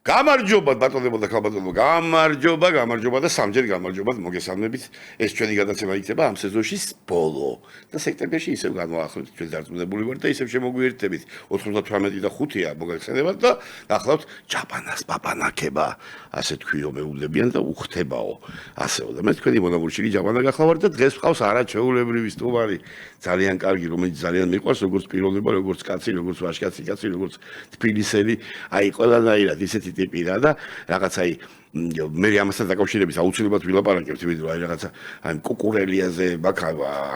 გამარჯობა ბატონებო და ქალბატონებო, გამარჯობა და სამჯერ გამარჯობა მოგესალმებით. ეს ჩვენი გადაცემა იქნება ამ სეზონში ბოლო და სექტემბერში ისევ განვაახლოთ ჩვენ დარწმუნებული ვარ და ისევ შემოგვიერთდებით 98 და 5-ია მოგეხსენებათ და ახლავთ ჯაპანას პაპანაკება, ასე თქვიო მეულებიან და უხთებაო. ასეო და მე თქვენი მონამურჩილი ჯაპანა გახლავართ და დღეს ვყავს არაჩვეულებრივი სტუმარი, ძალიან კარგი, რომელიც ძალიან მიყვარს როგორც პიროვნება, როგორც კაცი, როგორც ვაჟკაცი, კაცი, როგორც თბილისელი, აი ყველანაირად ისეთი ტიპი რა და რაღაცა აი მე ამასთან დაკავშირებით აუცილებლად ვილაპარაკებთ, იმიტომ აი რაღაცა აი კუკურელიაზე მაგ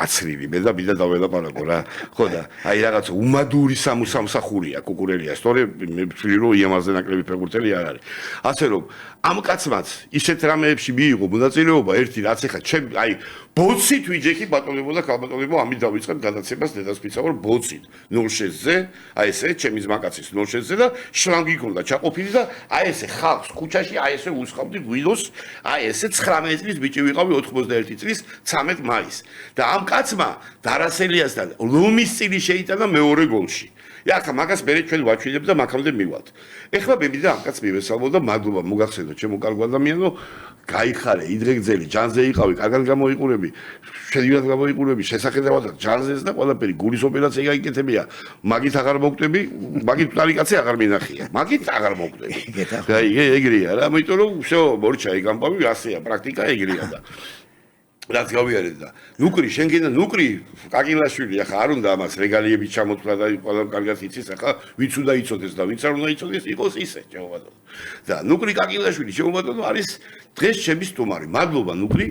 აცრილი მე და მინდა დაველაპარაკო რა. ხო და აი რაღაცა უმადური სამსახურია კუკურელია. სწორედ მე ვთვლი რომ იამაზე ნაკლები ფეხბურთელი არ არის. ასე რომ ამ კაცმაც ისეთ რამეებში მიიღო მონაწილეობა ერთი რაც ეხა ჩემ აი ბოცით ვიჯექი ბატონებო და ქალბატონებო ამით დავიწყებ გადაცემას დედას ვიცავარ ბოცით 0-6-ზე აი ესე ჩემი ზმაკაცის 0-6-ზე და შლანგი ქონდა ჩაყოფილი და აი ესე ხალხს ქუჩაში აი ესე უსხამდი გვინოს აი ესე 19 წლის ბიჭი ვიყავი 91 წლის 13 მაისს და ამ კაცმა დარასელიასთან ლომის წილი შეიტანა მეორე გოლში ახლა მაგას მე ჩვენ ვაჩვენებ და მაგამდე მივალთ. ეხლა მე მინდა ამ კაცს მივესალმო და მადლობა მოგახსენოთ ჩემო კარგ ადამიანო, გაიხარე, იდრეგძელი, ჯანზე იყავი, კარგად გამოიყურები, შედივრად გამოიყურები, შესახედავად ჯანზეს და ყველაფერი გულის ოპერაცია გაიკეთებია. მაგით აღარ მოგტები, მაგით მტარი კაცი აღარ მინახია. მაგით აღარ მოგტები. აი, ეგრეა რა, იმიტომ რომ всё, მორჩა იგამპავი, ასეა, პრაქტიკა ეგრეა და რაც გავიარეთ და ნუკრი შენგენა ნუკრი კაკილაშვილი ახლა არ უნდა ამას რეგალიები ჩამოთვლა და ყველა კარგად იცის ახლა ვინც უნდა იცოდეს და ვინც არ უნდა იცოდეს იყოს ისე ჩემო და ნუკრი კაკილაშვილი ჩემო არის დღეს ჩემი სტუმარი მადლობა ნუკრი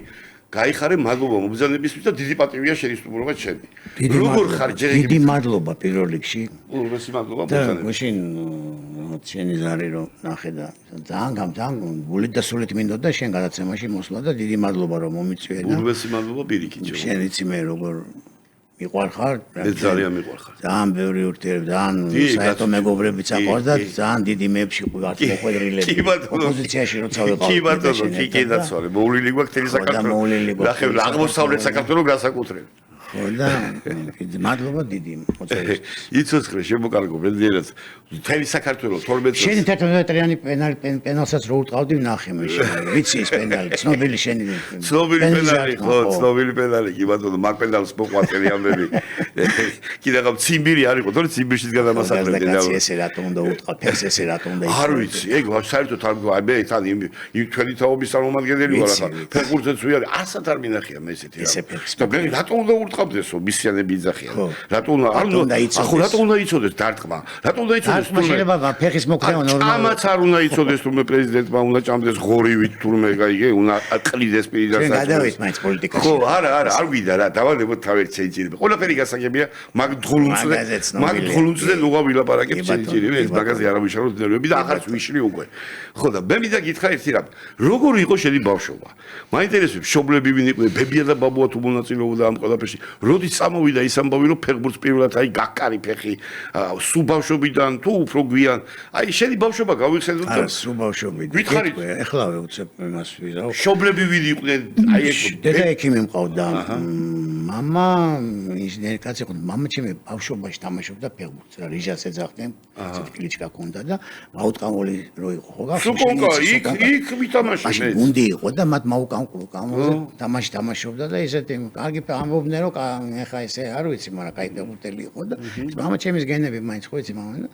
გაიხარე მადლობა მობრძანებისთვის და დიდი პატივია შენი სტუმრობა ჩემი როგორ ხარ დიდი მადლობა პირველ რიგში უღრესი მადლობა და მაშინ შენი ზარი რომ ნახე და ძალიან გულით და სულით მინდოდა შენ გადაცემაში მოსვლა და დიდი მადლობა რომ მომიწვიე და უღრესი მადლობა პირიქით ჩემო შენ იცი მე როგორ მიყვარხარ მე ძალიან მიყვარხარ ძალიან ბევრი ურთიერთობა ძალიან საერთო მეგობრებიც აყვარს და ძალიან დიდი მეებში ვართ მოყვედრილები ოპოზიციაში როცა ვიყავ კი ბატონო კი დაცვალე მოვლილი გვაქვს თელი საქართველოს ნახე აღმოსავლეთ საქართველოს განსაკუთრებით ხო და მადლობა დიდი მოწესრიგ იცოცხლე შემოკარგო ბენდიერად თელი საქართველოს 12 შენი 11 მეტრიანი პენალსაც რო უტყავდი ნახე მე შენ ვიცი ეს პენალი ცნობილი შენი ცნობილი პენალი ხო ცნობილი პენალი კი ბატონო მაგ პენალს მოყვაწელი ამბები კიდე რა ციმბირი არისო თორე ციმბირშიც გადამასახლებდი და ესე რატომ უნდა უტყავ ფერს ესე რატომ უნდა არ ვიცი ეგ საერთოდ არ გვაი მე თან იმ ჩვენი თაობის წარმომადგენელი ვარ ახლა ფეხბურთიც ვიარ ასად არ მინახია მე ესეთი და მე რატომ უნდა უტყავდესო მისიანები იძახიან რატომ უნდა იცოდეს დარტყმა რატომ უნდა იცოდეს შეიძლება ფეხის მოქმედება ნორმალურად ამაც არ უნდა იცოდეს თურმე პრეზიდენტმა უნდა ჭამდეს ღორივით თურმე გაიგე უნდა აყლიდეს პირიდანაც ჩვენ გადავით მაინც პოლიტიკაში ხო არა არ გვიდა რა დავალებოთ თავი შეიძლება ყველაფერი გასაგებია მაგ თხულუნცზე ნუღა ვილაპარაკებ შეიძლება ეს მაგაზე არ ვიშალოთ ნერვები და ახაც ვიშლი უკვე ხო და მე მინდა გითხრა ერთი რამ როგორი იყო შენი ბავშვობა მაინტერესებს მშობლები ვინ იყვნენ ბებია და ბაბუა თუ მონაწილეობდა ამ ყველაფერში როდის წამოვიდა ის ამბავი რომ ფეხბურთს პირველად აი გაკარი ფეხი სულ ბავშვობიდან თუ უფრო გვიან აი შენი ბავშვობა გავიხსენოთ და სულ ბავშვობიდან ეხლავე უცებ იმას ვიზავ მშობლები ვინ იყვნენ აი ეს დედა ექიმი მყავდა მამა ინჟინერი კაცი იყო მამა ჩემი ბავშვობაში თამაშობდა ფეხბურთს რა რიჟას ეძახდნენ ესეთი კლიჩკა ჰქონდა და მაუტკამოლი რო იყო ხო გახსოვს იქ ვითამაშე მე გუნდი იყო და მათ მაუკამკულო კამოზე თამაშობდა და ესეთი კარგი ამბობდნენ რომ ეხა ესე არ ვიცი მაგრამ კაი ფეხბურთელი იყო და მამა ჩემის გენები მაინც ხო იცი მამა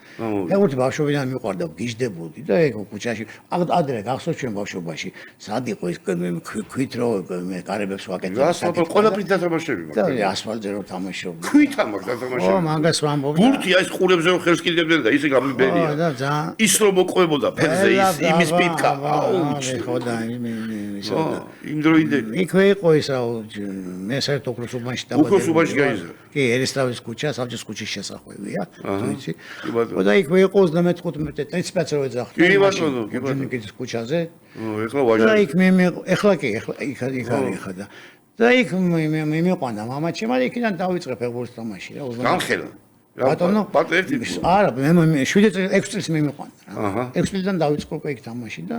ფეხბურთი ბავშვობიდან მიყვარდა გიждდებოდი და ეგ ქუჩაში ადრე გახსოვს ჩვენ ბავშვობაში სად იყო ის ქვით რო მე კარებებს ვაკეთებდი ასფალტზე ყველაფრით დათამაშები და ასფალტზე რო თამაშობდი ქვით ამარ დათამაშები ო მაგას ვამბობ ბურთი აი ეს ყურებზე რო ხელს კიდებდნენ და ისე გამიბერია და ძალიან ის რომ მოყვებოდა ფერზე ის იმის პიტკა ხო და იმ დროინდელი იქვე იყო ის რა მე საერთოდ ოქროსუბანში ოქროსუბანში გაიზარდა კი ერისთავის ქუჩა საბჭოს ქუჩის შესახვევია თუ იცი და იქვე იყო 35 ტრიცპაც რო ეძახდა კი ბატონო ჯუნიკიძის ქუჩაზე ეხლა ვაჟა და იქ მე ეხლა კი იქ არის და იქ მე მიყვანდა მამა ჩემი და იქიდან დავიწყე ფეხბურთს თამაში რა განხელა ბატონო პატერთი არა მე 7 წელს მე მიყვანდა რა 6 წლიდან დავიწყე უკვე იქ თამაში და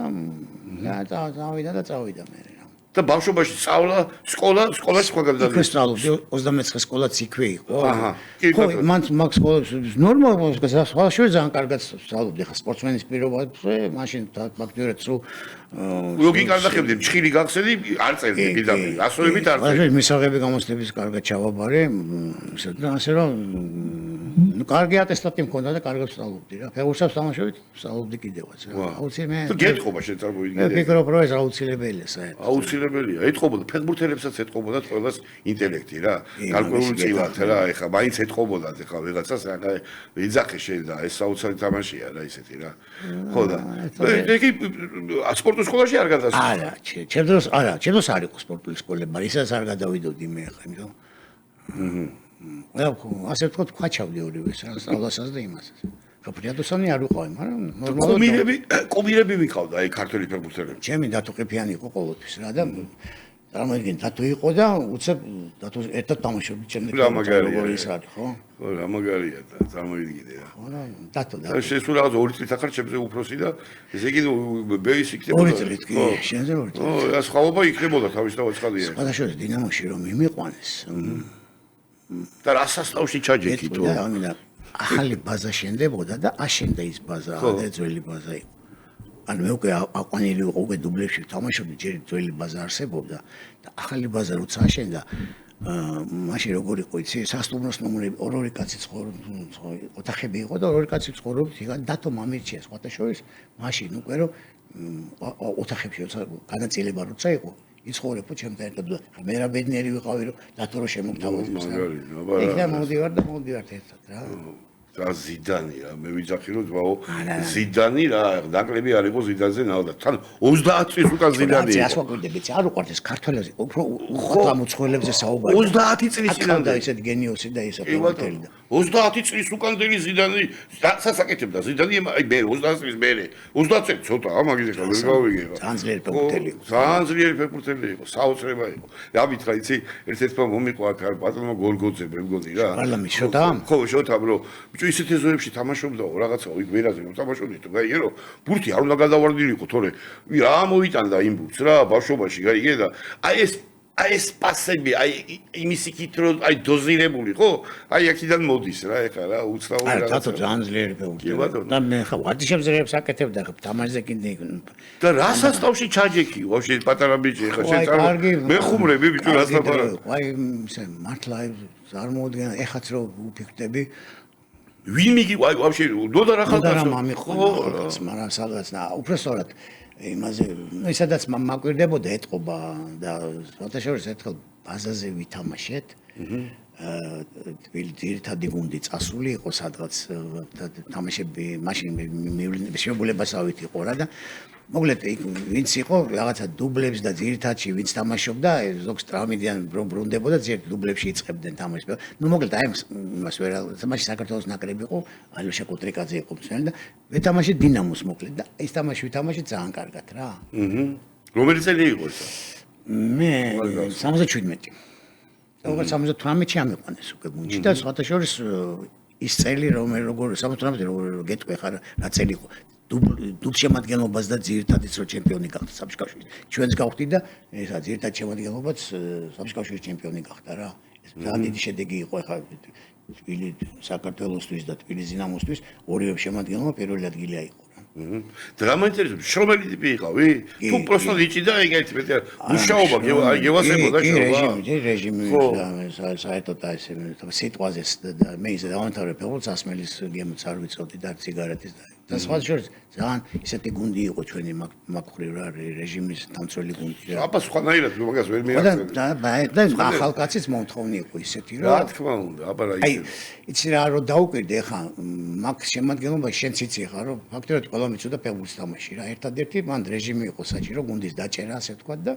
წავიდა მე რა და ბავშვობაში სწავლა, სკოლაში სხვა იქვე გადადიოდა. სწავლობდი 29 სკოლაც იქვე იყო. აჰა, კი, ხო, ბატონო. მან მაგ სკოლებში ნორმალურად სხვადასხვა ძალიან კარგად სწავლობდი. ხა სპორტსმენის პირობაზე, მაშინ ფაქტიურად სულ ლოგიკა ნახებდი, ჩხილი გახსენდი, არ წერდი პირდაპირ. ასოებით არ წერდი. მისაღები გამოცდების კარგად ჩავაბარე, ასე რომ ნუ კარგი ატესტატი მქონდა და კარგად სწავლობდი რა. ფეხბურთს თამაშობდი, სწავლობდი კიდევაც რა. აუცილებლად. თუ გეთხოვა შენ წარმოვიდგინე. მე ფიქრობ რომ ეს აუცილებელია საერთოდ. აუცილებელია. ეთყობოდა ფეხბურთელებსაც ეთყობოდა ყველას ინტელექტი რა. გარკვეული წილად რა, ეხა მაინც ეთყობოდა ეხა ვიღაცას რა იძახე შენ და ეს საოცარი თამაშია რა ისეთი რა. ხო და იგი სპორტულ სკოლაში არ გადასვლა. არა, ჩემ დროს არ იყო სპორტული სკოლები, მაგრამ ისაც არ გადავიდოდი მე ხა, იმიტომ. ასე ვთქვათ, ვხაჩავდი ორივეს რა, სწავლასაც და იმასაც. პროფიადოსანი არ ვიყავი, მაგრამ ნორმალურად კომირები ვიყავდა აი ქართველი ფეხბურთელები. ჩემი დათო ყიფიანი იყო ყოველთვის რა და წარმოიდგინე დათო იყო და უცებ დათო ერთად თამაშობდი ჩემ რა მაგარია. როგორ ის არის, ხო? ხო, რა მაგარია და წარმოიდგინე რა. ხო და დათო და შენ სულ რაღაც 2 წლით ახარ ჩემზე უფროსი და ესე იგი ბეის იქნებოდა. 2 წლით კი, შენზე 2 წლით. ო, რა სხვაობა იქნებოდა თავისთავად ცხადია. სხვადასხვა დინამოში რომ მიმიყვანეს. და რა სასწაულში ჩაჯექი თუ? და ამინა ახალი ბაზა შენდებოდა და აშენდა ის ბაზა, და ძველი ბაზა იყო. ანუ მე უკვე აყვანილი ვიყო უკვე დუბლებში თამაშობდი, ჯერ ძველი ბაზა არსებობდა და ახალი ბაზა როცა აშენდა, მაშინ როგორ იყო იცი, სასტუმროს ნომრები, ორი კაცი ოთახები იყო და ორი კაცი ცხოვრობთ, იგან დათო მამირჩია სხვათა შორის, მაშინ უკვე რომ ოთახებში როცა განაწილება როცა იყო იცხოვრებო ჩემთან ერთად და მე რა ბედნიერი ვიყავი რომ დათო რო შემოგთავაზებს რა. ეგ მოვდივარ და მოვდივართ ერთად რა. და ზიდანი რა მე ვიძახი რომ ძმაო ზიდანი რა ნაკლები არ იყო ზიდანზე ნავდა თან 30 წლის უკან ზიდანი იყო. ასე ვაკვირდებით, არ უყვართ ეს ქართველებზე, უფრო მოწყობილებზე საუბარი. 30 წლის წინამდე და ისეთ გენიოსი და ისე პროფიტელი და 30 წლის უკანდელი ზიდანი სასაკეთებდა ზიდანი აი მე 30 წლის მერე 30 წელი ცოტა ამაგიზე ხარ ვერ გავიგე. ძალიან ძლიერი ფეხბურთელი იყო. ძალიან ძლიერი ფეხბურთელი იყო, საოცრება იყო. ამით რა იცი, ერთ-ერთმა მომიყვა აქ ბატონმა გოლგოძე მე მგონი რა. პარლამენტ შოთა? ხო, შოთა ბრო. ბიჭო ისეთ ეზოებში თამაშობდაო რაღაცა იქ ვერაზე რომ თამაშობდი თუ გაიგერო, ბურთი არ უნდა გადავარდილიყო, თორე რა მოიტანდა იმ ბურთს რა, ბავშვობაში გაიგე და აი ეს პასები, აი იმის იქით რომ აი დოზირებული ხო? აი აქედან მოდის რა, ეხა რა, უცნაური რაღაცა. არა, ძალიან ძლიერი ფეხბურთელი. და მე ხა ვარჯიშებს რებს აკეთებდა, თამაშზე კიდე. და რა სასწაულში ჩაჯექი, ვაფშე პატარა ბიჭი, ეხა შენ მე ხუმრები ბიჭო რას ლაპარაკობ. აი ისე მართლა წარმოუდგენ, ეხაც რომ უფიქრდები ვინ მიგი ვაფშე დოდა რა ხალხს ხო, მაგრამ სადღაც უბრალოდ იმაზე, ну, სადაც მაკვირდებოდა ეთყობა და ფოტოშორის ერთხელ ბაზაზე ვითამაშეთ. ძირითადი გუნდი წასული იყო სადღაც თამაშები, მაშინ შემოულებასავით იყო რა და მოკლედ ვინც იყო რაღაცა დუბლებს და ძირითადში ვინც თამაშობდა, ზოგს ტრავმიდან ბრუნდებოდა, ძირითადად დუბლებში იწყებდნენ თამაშს. ну, მოკლედ აი იმას ვერ თამაში საქართველოს ნაკრები იყო, ალოშა კუტრიკაძე იყო მსმენი და ვეთამაში დინამოს მოკლედ და ეს თამაში ვითამაში ძალიან კარგად რა. რომელი წელი იყო ეს? მე 77. და უკვე 78-ში ამიყვანეს უკვე გუნდში და სხვათა შორის ის წელი როგორ 78-ში როგორ გეტყვი ხარ რა წელი იყო დუბლ შემადგენლობას და ძირითადად რო ჩემპიონი გახდა საბჭოშორის. ჩვენც გავხდი და ესა ძირითადად შემადგენლობაც საბჭოშორის ჩემპიონი გახდა რა. ეს ძალიან დიდი შედეგი იყო ხა თბილი საქართველოსთვის და თბილისის დინამოსთვის ორივე შემადგენლობა პირველი ადგილი აიღო. დრამატიზმი შრომელი ტიპი იყავი? თუ პროსტო იჭი და ეგეთი მეტი მუშაობა გევასებოდა შრომა. რეჟიმი საერთოდ ესე სიტყვაზე და მე ისე დავამთავრე ფეხბურთს ასმელის გემოც არ ვიცოდი და ციგარეტის და სხვა შორის ძალიან ისეთი გუნდი იყო ჩვენი მაგხრივ რა რეჟიმის დამცველი გუნდი რა. აბა სხვანაირად მაგას ვერ მიახსენებ. და ახალკაცის მომთხოვნი იყო ისეთი რა. რა თქმა უნდა, აბა რა ისე. იცი რა რომ დაუკვირდე ხა მაგ შემადგენლობაში შენც იცი ხა რომ ფაქტობრივად ყველა მიცოდა ფეხბურთს თამაში რა. ერთადერთი მან რეჟიმი იყო საჭირო გუნდის დაჭერა ასე ვთქვა და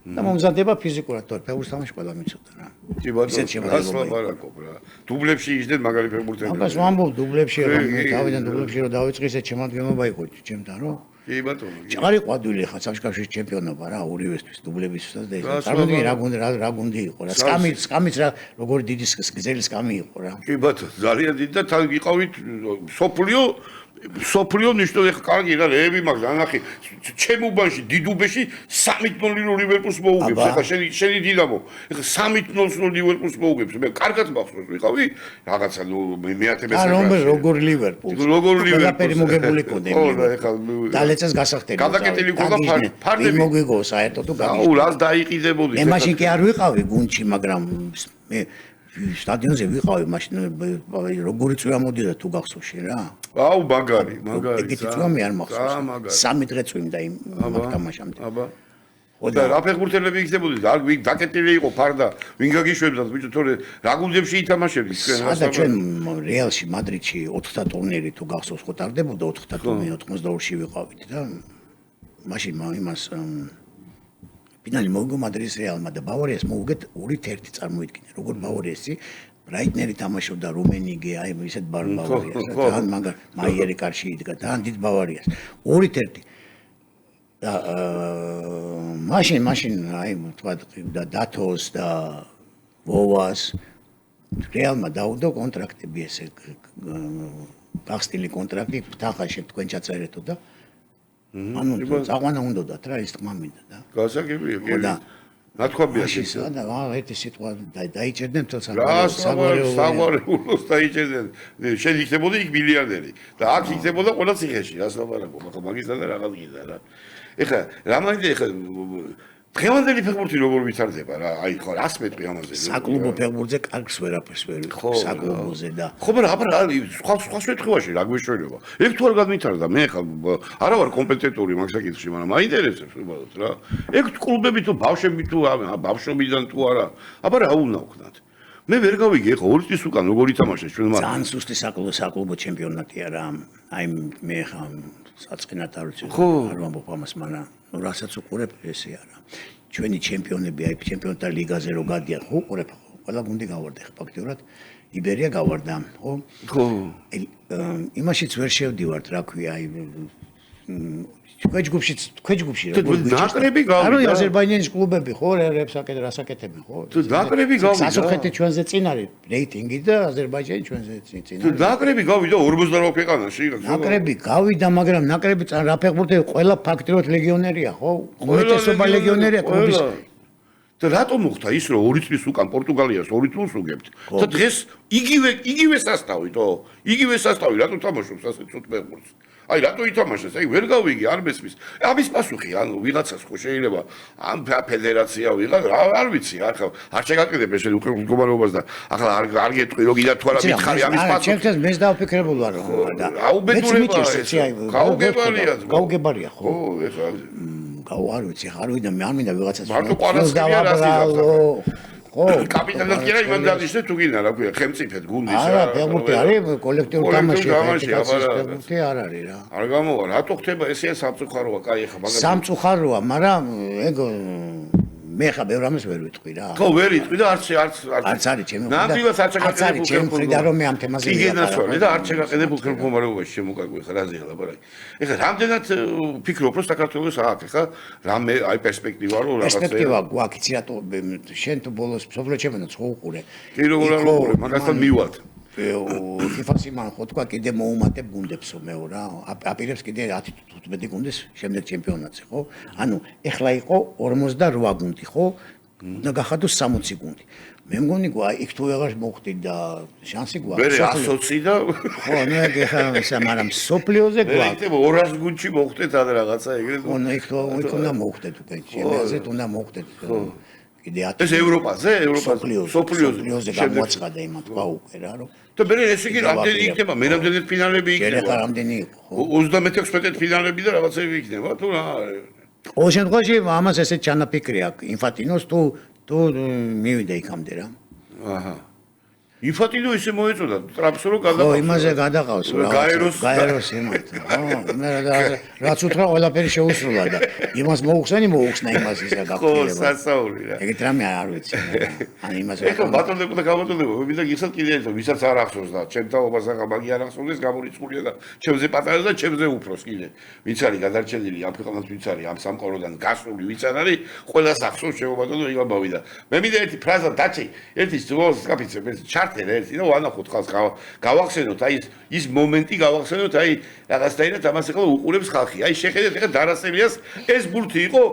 მომზადება ფიზიკურად თორე ფეხბურთს თამაში ყველა მიცოდა რა. კი ბატონო, რას ლაპარაკობ რა. დუბლებში იჯდეთ მაგარი ფეხბურთელი. აბა ვამბობ დუბლებში რა, მე თავიდან დუბლებში რომ დავიწყე ისე შემადგენლობა იყო ჩემთან რომ კი ბატონო. ჭარი ყვადვილი ხა სამშკავშის ჩემპიონობა რა ორივესთვის დუბლებისთვისაც და ეს წარმოიდგინე რა გუნდი იყო რა სკამიც რა როგორი დიდი გზელი სკამი იყო რა კი ბატონო ძალიან დიდი და თან ვიყავით სოფლიო ნიშნავს ეხა კარგი რა რეები მაქვს ანახი ჩემუბანში დიდუბეში 3-0 ლივერპულს მოუგებს ეხა შენი დინამო ეხა 3-0 ლივერპულს მოუგებს მე კარგად მახსოვს ვიყავი რაღაცა მეათე მესამე როგორ ლივერპულს ყველაფერი მოგებული ქონდა ეხა დალეცას გასახდები გადაკეტილი ქონდა ფარდები მოგიგო საერთოდ თუ აუ რას დაიყიდებოდი მე მაშინ კი არ ვიყავი გუნდში მაგრამ მე სტადიონზე ვიყავი მაშინ როგორი წვია მოდიდა თუ გახსოვში რა აუ მაგარი ეგეთი წვია მე არ მახსოვს 3 დღე წვიმდა იმ თამაშამდე აბა და რა ფეხბურთელები იქნებოდი და ვინ დაკეტილი იყო ფარდა ვინ გაგიშვებდა ბიჭო თორე რა გუნდებში ითამაშებდი თქვენ სადა ჩვენ რეალში მადრიდში 4-თა ტურნირი თუ გახსოვს ხო ტარდებოდა 4-თა ტურნირი 92-ში ვიყავით და მაშინ იმას ფინალი მოუგო მადრიდის რეალმა და ბავარიას მოუგეთ 2-1 წარმოიდგინე როგორ ბავარიასი ბრაიტნერი თამაშობდა რუმენიგე აი ისეთ ბავარიას თან მაგარ მაიერი კარში იდგა თან დიდ ბავარიას 2-1 და მაშინ აი თქვა და დათოს და ვოვას რეალმა დაუდო კონტრაქტები ესე გახსნილი კონტრაქტი თახაში თქვენ ჩაწერეთო და ანუ წაყვანა უნდათ რა ის თქმა მინდა და გასაგებია კი ნათქვამია ისე და ერთი სიტყვა დაიჭერდნენ თელს საგვარეულოს დაიჭერდნენ შენ იქნებოდი იქ მილიარდერი და აქ იქნებოდა ყველა ციხეში რას ლაპარაკობ ახლა მაგისთან და რაღაც გიდა რა ეხლა რამაინდა ეხლა დღევანდელი ფეხბურთი როგორ ვითარდება რა აი ხო 100 მეტრი ამაზე საკლუბო ფეხბურთზე კარგს ვერაფერს ვერ ვიყო საკლუბოზე და ხო მაგრამ აბა სხვა შემთხვევაში რა გვეშველება ეგ თუ არ გადმითარდა მე ხა არა ვარ კომპეტენტური მაგ საკითხში მაგრამ მაინტერესებს უბრალოდ რა ეგ კლუბები თუ ბავშვები თუ ბავშვობიდან თუ არა აბა რა უნდა ვქნათ მე ვერ გავიგე ხო 2 წლის უკან როგორ ითამაშეს ჩვენ მაგ ძალიან სუსტი საკლუბო ჩემპიონატია რა აი მე ხა საწყინათ არ ვიცი არ ვამბობ ამას მაგრამ რასაც უყურებ ესე არა ჩვენი ჩემპიონები აი ჩემპიონთა ლიგაზე რო გადიან ხო უყურებ ყველა გუნდი გავარდა ხა ფაქტიურად იბერია გავარდა ხო ხო იმაშიც ვერ შევდივართ რა ქვია აი ქვეჯგუფში ნაკრები გავიდა არა აზერბაიჯანის კლუბები ხო რასაკეთებენ ხო თუ ნაკრები გავიდა სასუხეთი ჩვენზე წინ არის რეიტინგი და აზერბაიჯანი ჩვენზე წინ თუ ნაკრები გავიდა 48 ქვეყანაში ნაკრები გავიდა მაგრამ ნაკრები რა ფეხბურთელი ყველა ფაქტიურად ლეგიონერია ხო უმეტესობა ლეგიონერია კლუბის და რატომ მოხდა ის რომ 2 წლის უკან პორტუგალიას 2 წელს უგებთ და დღეს იგივე სასტავი თო იგივე სასტავი რატომ თამაშობს ასე ცუდ ფეხბურთს აი რატო ითამაშეს? აი ვერ გავიგე არ მესმის. ამის პასუხი ანუ ვიღაცას ხო შეიძლება ამ ფედერაცია ვიღა არ ვიცი ახლა არ შეგაკეთებ ეს მდგომარეობას და ახლა არ გეტყვი რომ გიდა თუ არა მითხარი ამის პასუხი. ჩემთვის მეც დავფიქრებულ ვარ და გაუგებარია ხო? ხო ეხლა არ ვიცი არ ვიდა მე არ მინდა ვიღაცას მარტო ყვანასკებია რა ხო კაპიტანად კი არა იმან დანიშნე თუ გინდა რა ქვია ხელმწიფედ გუნდის არა ფეხბურთი არის კოლექტიური თამაში ფეხბურთი არ არის რა არ გამოვა რატო ხდება ესეა სამწუხაროა კაი ახლა მაგას სამწუხაროა მაგრამ ეგ მე ხა ბევრ ამას ვერ ვიტყვი რა ხო ვერ იტყვი და არც არის ჩემი ნამდვილად არ შეგაყენებულ ხელმძღვანელობა რომ მე ამ თემაზე იგენაცვალე და არ შეგაყენებულ ხელმძღვანელობაში შემოგაგვი ხა რაზე ლაპარაკი ეხლა რამდენად ფიქრობ რომ საქართველოს აქვს ხა რამე აი პერსპექტივა რო რაღაცა პერსპექტივა გვაქვს იცი რატო შენ თუ ბოლოს სოფლიო ჩემპიონატს ხო უყურე კი როგორ არ უყურე მაგასთან მივალთ FIFA-ს იმან ხო თქვა კიდე მოუმატებ გუნდებსო მეო რა აპირებს კიდე 10-15 გუნდეს შემდეგ ჩემპიონატზე ხო ანუ ეხლა იყო 48 გუნდი ხო და გახადო 60 გუნდი მე მგონი იქ თუ აღარ მოხდი და შანსი გვაქვს მე 120 და ხო ნუ ეგ ეხლა ისა მაგრამ სოფლიოზე გვაქვს მე 200 გუნდში მოხდეთ ან რაღაცა ეგრე ხო ნუ იქ უნდა მოხდეთ უკვე ჩემპიონატზე უნდა მოხდეთ ხო კიდე 10 ეს ევროპაზე სოფლიოზე გამოაცხადა იმათ თქვა უკვე რა რომ და მე ესე იგი რამდენი იქნება მე რამდენი ფინალები იქნება შეიძლება რამდენი იყო 36 ფინალები და რაღაცები იქნება თუ რა ყოველ შემთხვევაში ამას ესე ჩანაფიქრი აქვს ინფანტინოს თუ მივიდა იქამდე რა აჰა იფატინო ისე მოეწოდა ტრამპს რომ ხო, გადაყავს. იმაზე გადაყავს რა. გაეროს იმათ. ხო, მე რაც უთხრა ყველაფერი შეუსრულა და იმას მოუხსნა იმას ისა ხო, გაფრთხილება. სასაული რა. ეგეთ რამე არ ვიცი. ან იმას ეხლა ბატონდება და გამოტონდება, მინდა გიხსნათ კიდე ერთო, ვისაც არ ახსოვს და ჩემ თაობასა მაგი არ ახსოვდეს, გამორიცხულია და ჩემზე პატარა და ჩემზე უფროს კიდე. ვინც არის გადარჩენილი ამ ქვეყანას, ვინც არის ამ სამყაროდან გასული, ვინც არ არის, ყველას ახსოვს შემობატონო იმაბავი და მე მინდა ერთი ფრაზა დაჭი, ერთი ძვოს კაპიცე, ჩარტერ ერთი და ვანახოთ ხალხს გავახსენოთ, აი ის მომენტი გავახსენოთ, აი რაღაცნაირად ამას ეხლა უყურებს ხალხი. აი შეხედეთ ეხლა დარასელიას ეს ბურთი იყო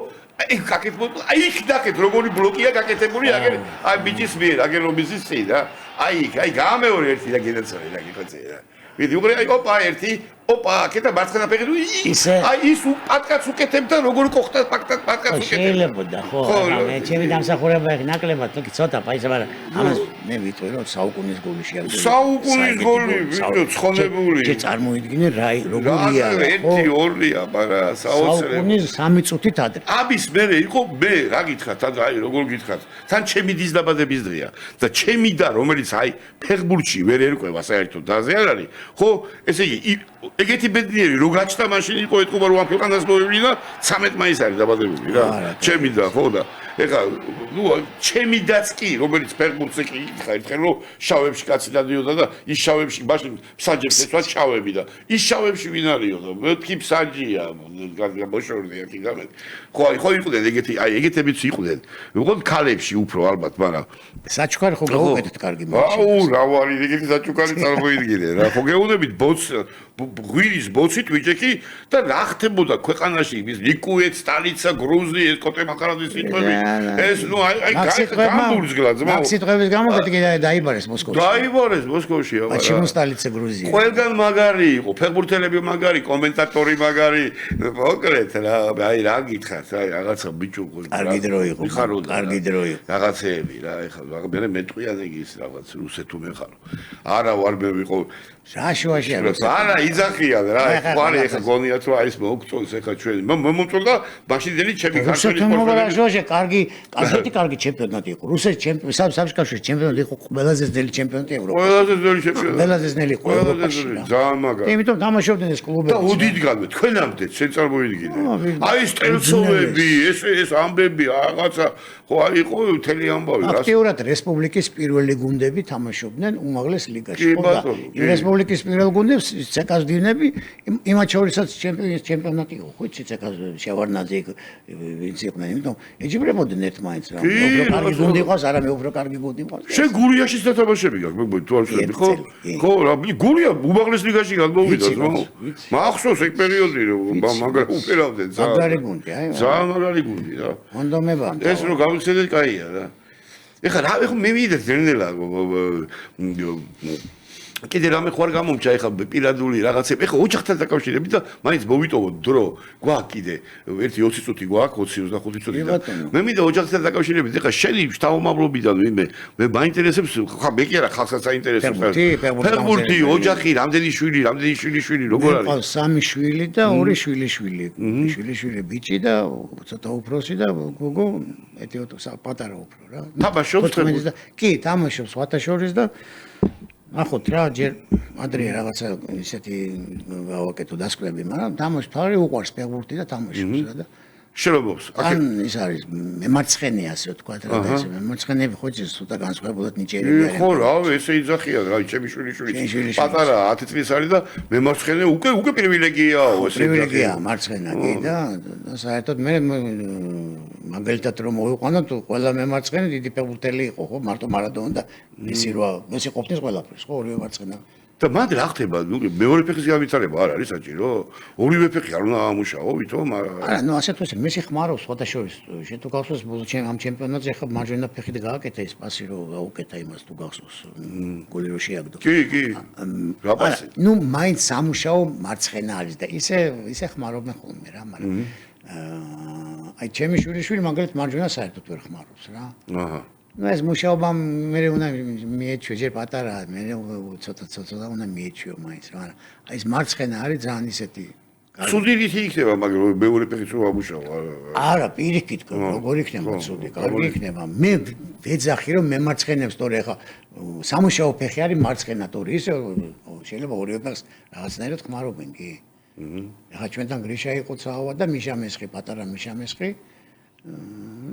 აი იქ დაკეთ როგორი ბლოკია გაკეთებული აგერ აი ბიჭის მიერ აგერ რომიზის წინ რა აი გამეორე ერთი და გადაცალე რა გიხოცე რა ვიდი უყურე აი ოპა ერთი ოპა კეთა მარცხენა ფეხი აი ის პატკაც უკეთებდა როგორ ყოხდა პატკაც უკეთებდა შეიძლებოდა ხო მე ჩემი დამსახურება ეგ ნაკლებად თქი ცოტა პაისა მაგრამ ამას მე ვიტყვი რომ საუკუნის გოლი შეაგდო საუკუნის გოლი ვიდეო ცხონებული შე წარმოიდგინე რა როგორია ერთი ორია მაგრამ საუკუნის 3 წუთით ადრე ამის მერე იყო მე რა გითხრათ აი როგორ გითხრათ თან ჩემი დის დაბადების დღეა და ჩემი და რომელიც აი ფეხბურთში ვერ ერკვევა საერთოდ დაზე არ არის ხო ესე იგი ეგეთი ბედნიერი რო გაჩნდა მაშინ იყო ეთქობა რომ ამ ქვეყანას მოევლინა 13 მაისს არის დაბადებული რა ჩემი და ხო და ეხლა ნუ ჩემი დაც კი რომელიც ფეხბურთზე კი იხარ ერთხელ რომ შავებში კაცი დადიოდა და ის შავებში მაშინ მსაჯებს ეცვა შავები და ის შავებში ვინ არისო და მეთქი მსაჯია მოშორდი ერთი გამეთ ხო იყვნენ ეგეთი აი ეგეთებიც იყვნენ უყოდ ქალებში უფრო ალბათ მაგრამ საჩუქარი ხო გაუკეთეთ კარგი მატჩი აუ რა ვარი ეგეთი საჩუქარი წარმოიდგინე რა ხო გეუნებით ბოც ღვირის ბოცით ვიჭექი და რა ხდებოდა ქვეყანაში ის ლიკუეთ სტალიცა გრუზი ეს კოტე მახარაძის სიტყვები ეს ნუ აი გამბურძგლა ძმა მაგ სიტყვების გამო დაიბარეს მოსკოვში დაიბარეს მოსკოვში აბა აჩიმ სტალიცა გრუზია ყველგან მაგარი იყო ფეხბურთელები მაგარი კომენტატორი მაგარი მოკრეთ რა აი რა გითხართ აი რაღაცა ბიჭო კარგი დრო იყო კარგი დრო იყო რაღაცეები რა ეხლა მე მეტყვიან ეგ ის რაღაც რუსეთ თუ მეხარო არა ვარ მე ვიყო შაშუაში არა იძახიან რა ხარი ეხლა გონიათ რომ არის მოგწონს ეხლა ჩვენ მომწონდა მაშინდელი ჩემი ქართველი სპორტსმენი კარგი ჩემპიონატი იყო რუსეთის ჩემპიონატი საბჭოთა ჩემპიონატი იყო ყველაზე ძნელი ჩემპიონატი ევროპაში ყველაზე ძნელი ჩემპიონატი ყველაზე ძნელი იყო ევროპაში ძალიან მაგარი იმიტომ თამაშობდნენ ეს კლუბები და უდიდგანვე თქვენამდე შენ წარმოიდგინე აი სტრელცოვები ეს ამბები რაღაცა ხო აი იყო მთელი ამბავი რა აქტიურად რესპუბლიკის პირველი გუნდები თამაშობდნენ უმაღლეს ლიგაში ხო და რესპუბლიკის პირველ გუნდებს ცეკას დინები იმათ შორისაც ჩემპიონატი იყო ხო ცეკას შევარნაძე ვინც იყვნენ იმიტომ ეჯიბრებოდნენ ერთმანეთს რა უფრო კარგი გუნდი იყოს არა მე უფრო კარგი გუნდი იყოს შენ გურიაში დათამაშები გაქვს მეგობი თუ არ ვშები ხო ხო რა გურია უმაღლეს ლიგაში გადმოვიდა მახსოვს ეგ პერიოდი რომ მაგრამ უფერავდნენ მაგარი გუნდი აი ძალიან მაგარი გუნდი რა მონდომება ეს რო გავიცედეთ კაია რა ეხლა მე ვიდე ძერნელა კიდე რამე ხوار გამომჩა ეხლა პირადული რაღაცები ეხლა ოჯახთან დაკავშირებით და მაინც მოვიტოვოთ დრო გვაქვს კიდე ერთი 20 წუთი გვაქვს 20-25 წუთი და მე მინდა ოჯახთან დაკავშირებით ეხლა შენი შთამომავლობიდან მე მაინტერესებს ხა მე კი არა ხალხსაც აინტერესებს ფეხბურთი ოჯახი რამდენი შვილი როგორ არის 3 შვილი და 2 შვილიშვილი ბიჭი და ცოტა უფროსი და გოგო ეტიო პატარა უფრო რა თამაშობს კი თამაშობს სხვათა შორის და ახოთ რა ჯერ ადრე რაღაცა ისეთი გავაკეთო დასკვნები, მაგრამ თამაშფარი უყვარს ფეხბურთი და თამაშობს რა და შრომობს. ან ის არის მემარცხენე ასე ვთქვა რა და ეს მემარცხენეები ხო ის ცოტა განსხვავებულად ნიჭიერები არიან. ხო რა, ესე იძახიან რა, ჩემი შვილი პატარა 10 წლის არის და მემარცხენე უკვე პრივილეგიაა ესე. პრივილეგია მარცხენა კი და საერთოდ მე მაგალითად რომ მოვიყვანოთ ყველა მემარცხენე დიდი ფეხბურთელი იყო ხო მარტო მარადონა და მესი ყოფნის ყველაფერს ხო ორივე მარცხენა და მანდ რა ხდება მეორე ფეხის განვითარება არ არის საჭირო ორივე ფეხი არ უნდა ამუშაო ვითომ არა ნუ ასე თუ მესი ხმარობს სხვათა შორის შენ თუ გახსოვს ამ ჩემპიონატზე ახლა მარჯვენა ფეხი და გააკეთა ეს პასი რომ გაუკეთა იმას თუ გახსოვს გოლი რო შეაგდო კი რა პასი ნუ მაინც სამუშაო მარცხენა არის და ისე ხმარობენ ხოლმე რა მაგრამ აი ჩემი შვილი მაგალითად მარჯვენა საერთოდ ვერ ხმარობს რა აჰა ну ეს მუშაობა მე უნდა მიეჩვიო ჯერ პატარა მე ცოტა უნდა მიეჩვიო მაინც რა აი ეს მარცხენა არის ძალიან ისეთი ცუდი რითი იქნება, მაგრამ მეორე ფეხით რომ ამუშავო. არა, პირიქით, როგორ იქნება ცუდი, კარგი იქნება. მე ვეძახი რომ მემარცხენებს თორე ხა სამუშაო ფეხი არის მარცხენა თორე ისე შეიძლება ორივე ფეხს რაღაცნაირად ხმარობენ კი. ხა ჩვენთან გრიშა იყო წავა და მიშა მესხი, პატარა მიშა მესხი.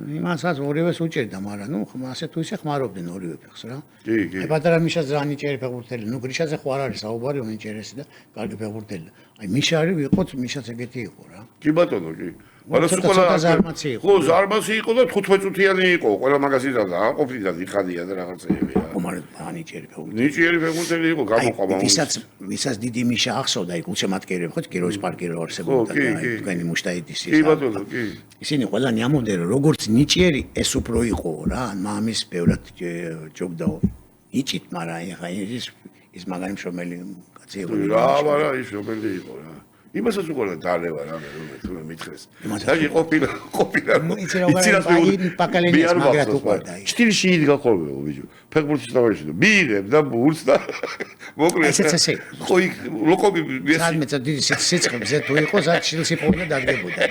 იმასაც ორივეს უჭერდა, მაგრამ ნუ ასე თუ ისე ხმარობდნენ ორივე ფეხს რა. კი. პატარა მიშა ძალიან ჭერი ფეხბურთელი, ნუ გრიშაზე ხო არ არის საუბარი, უნიჭერესი და კარგი ფეხბურთელი. აი მიშა არის ვიყოთ, მიშაც ეგეთი იყო რა. კი ბატონო, კი. ცოტა ზარმაცი იყო. ხო, ზარმაცი იყო და 15 წუთიანი იყო, ყველა მაგაზინიდან და აყოფიდან იხადია და რაღაცეები რა. მაგრამ ანიჭერი ფეხბურთელი. ნიჭიერი ფეხბურთელი იყო, გამოყვება. ვისაც დიდი მიშა ახსოვდა, იქ უცემატკიერი ხო, კიროვის პარკი რო არსებობდა და თქვენი მუშტაიდის კი ბატონო, კი. ისინი ყველანი ამბობდნენ რომ როგორც ნიჭიერი ეს უფრო იყო რა, მამის ბევრად ჯობდა ნიჭით, მაგრამ ეხა ის მაგარი მშრომელი კაცი იყო. რა, მაგრამ ის რომელი იყო რა. იმასაც უყურე დალევა რა მე რომ მითხრეს. დაჟე ყოფილა. იცი პაკალენიას მაგრად უყურდა. სტილში იდგა ხოლმე ბიჭო. ფეხბურთის თამაში და მიიღებ და ბურს და მოკლედ. ხო იქ ლოკომი სადმე დიდი სიცხებზე თუ იყო ზად შილსი პორნე დაგდებოდა.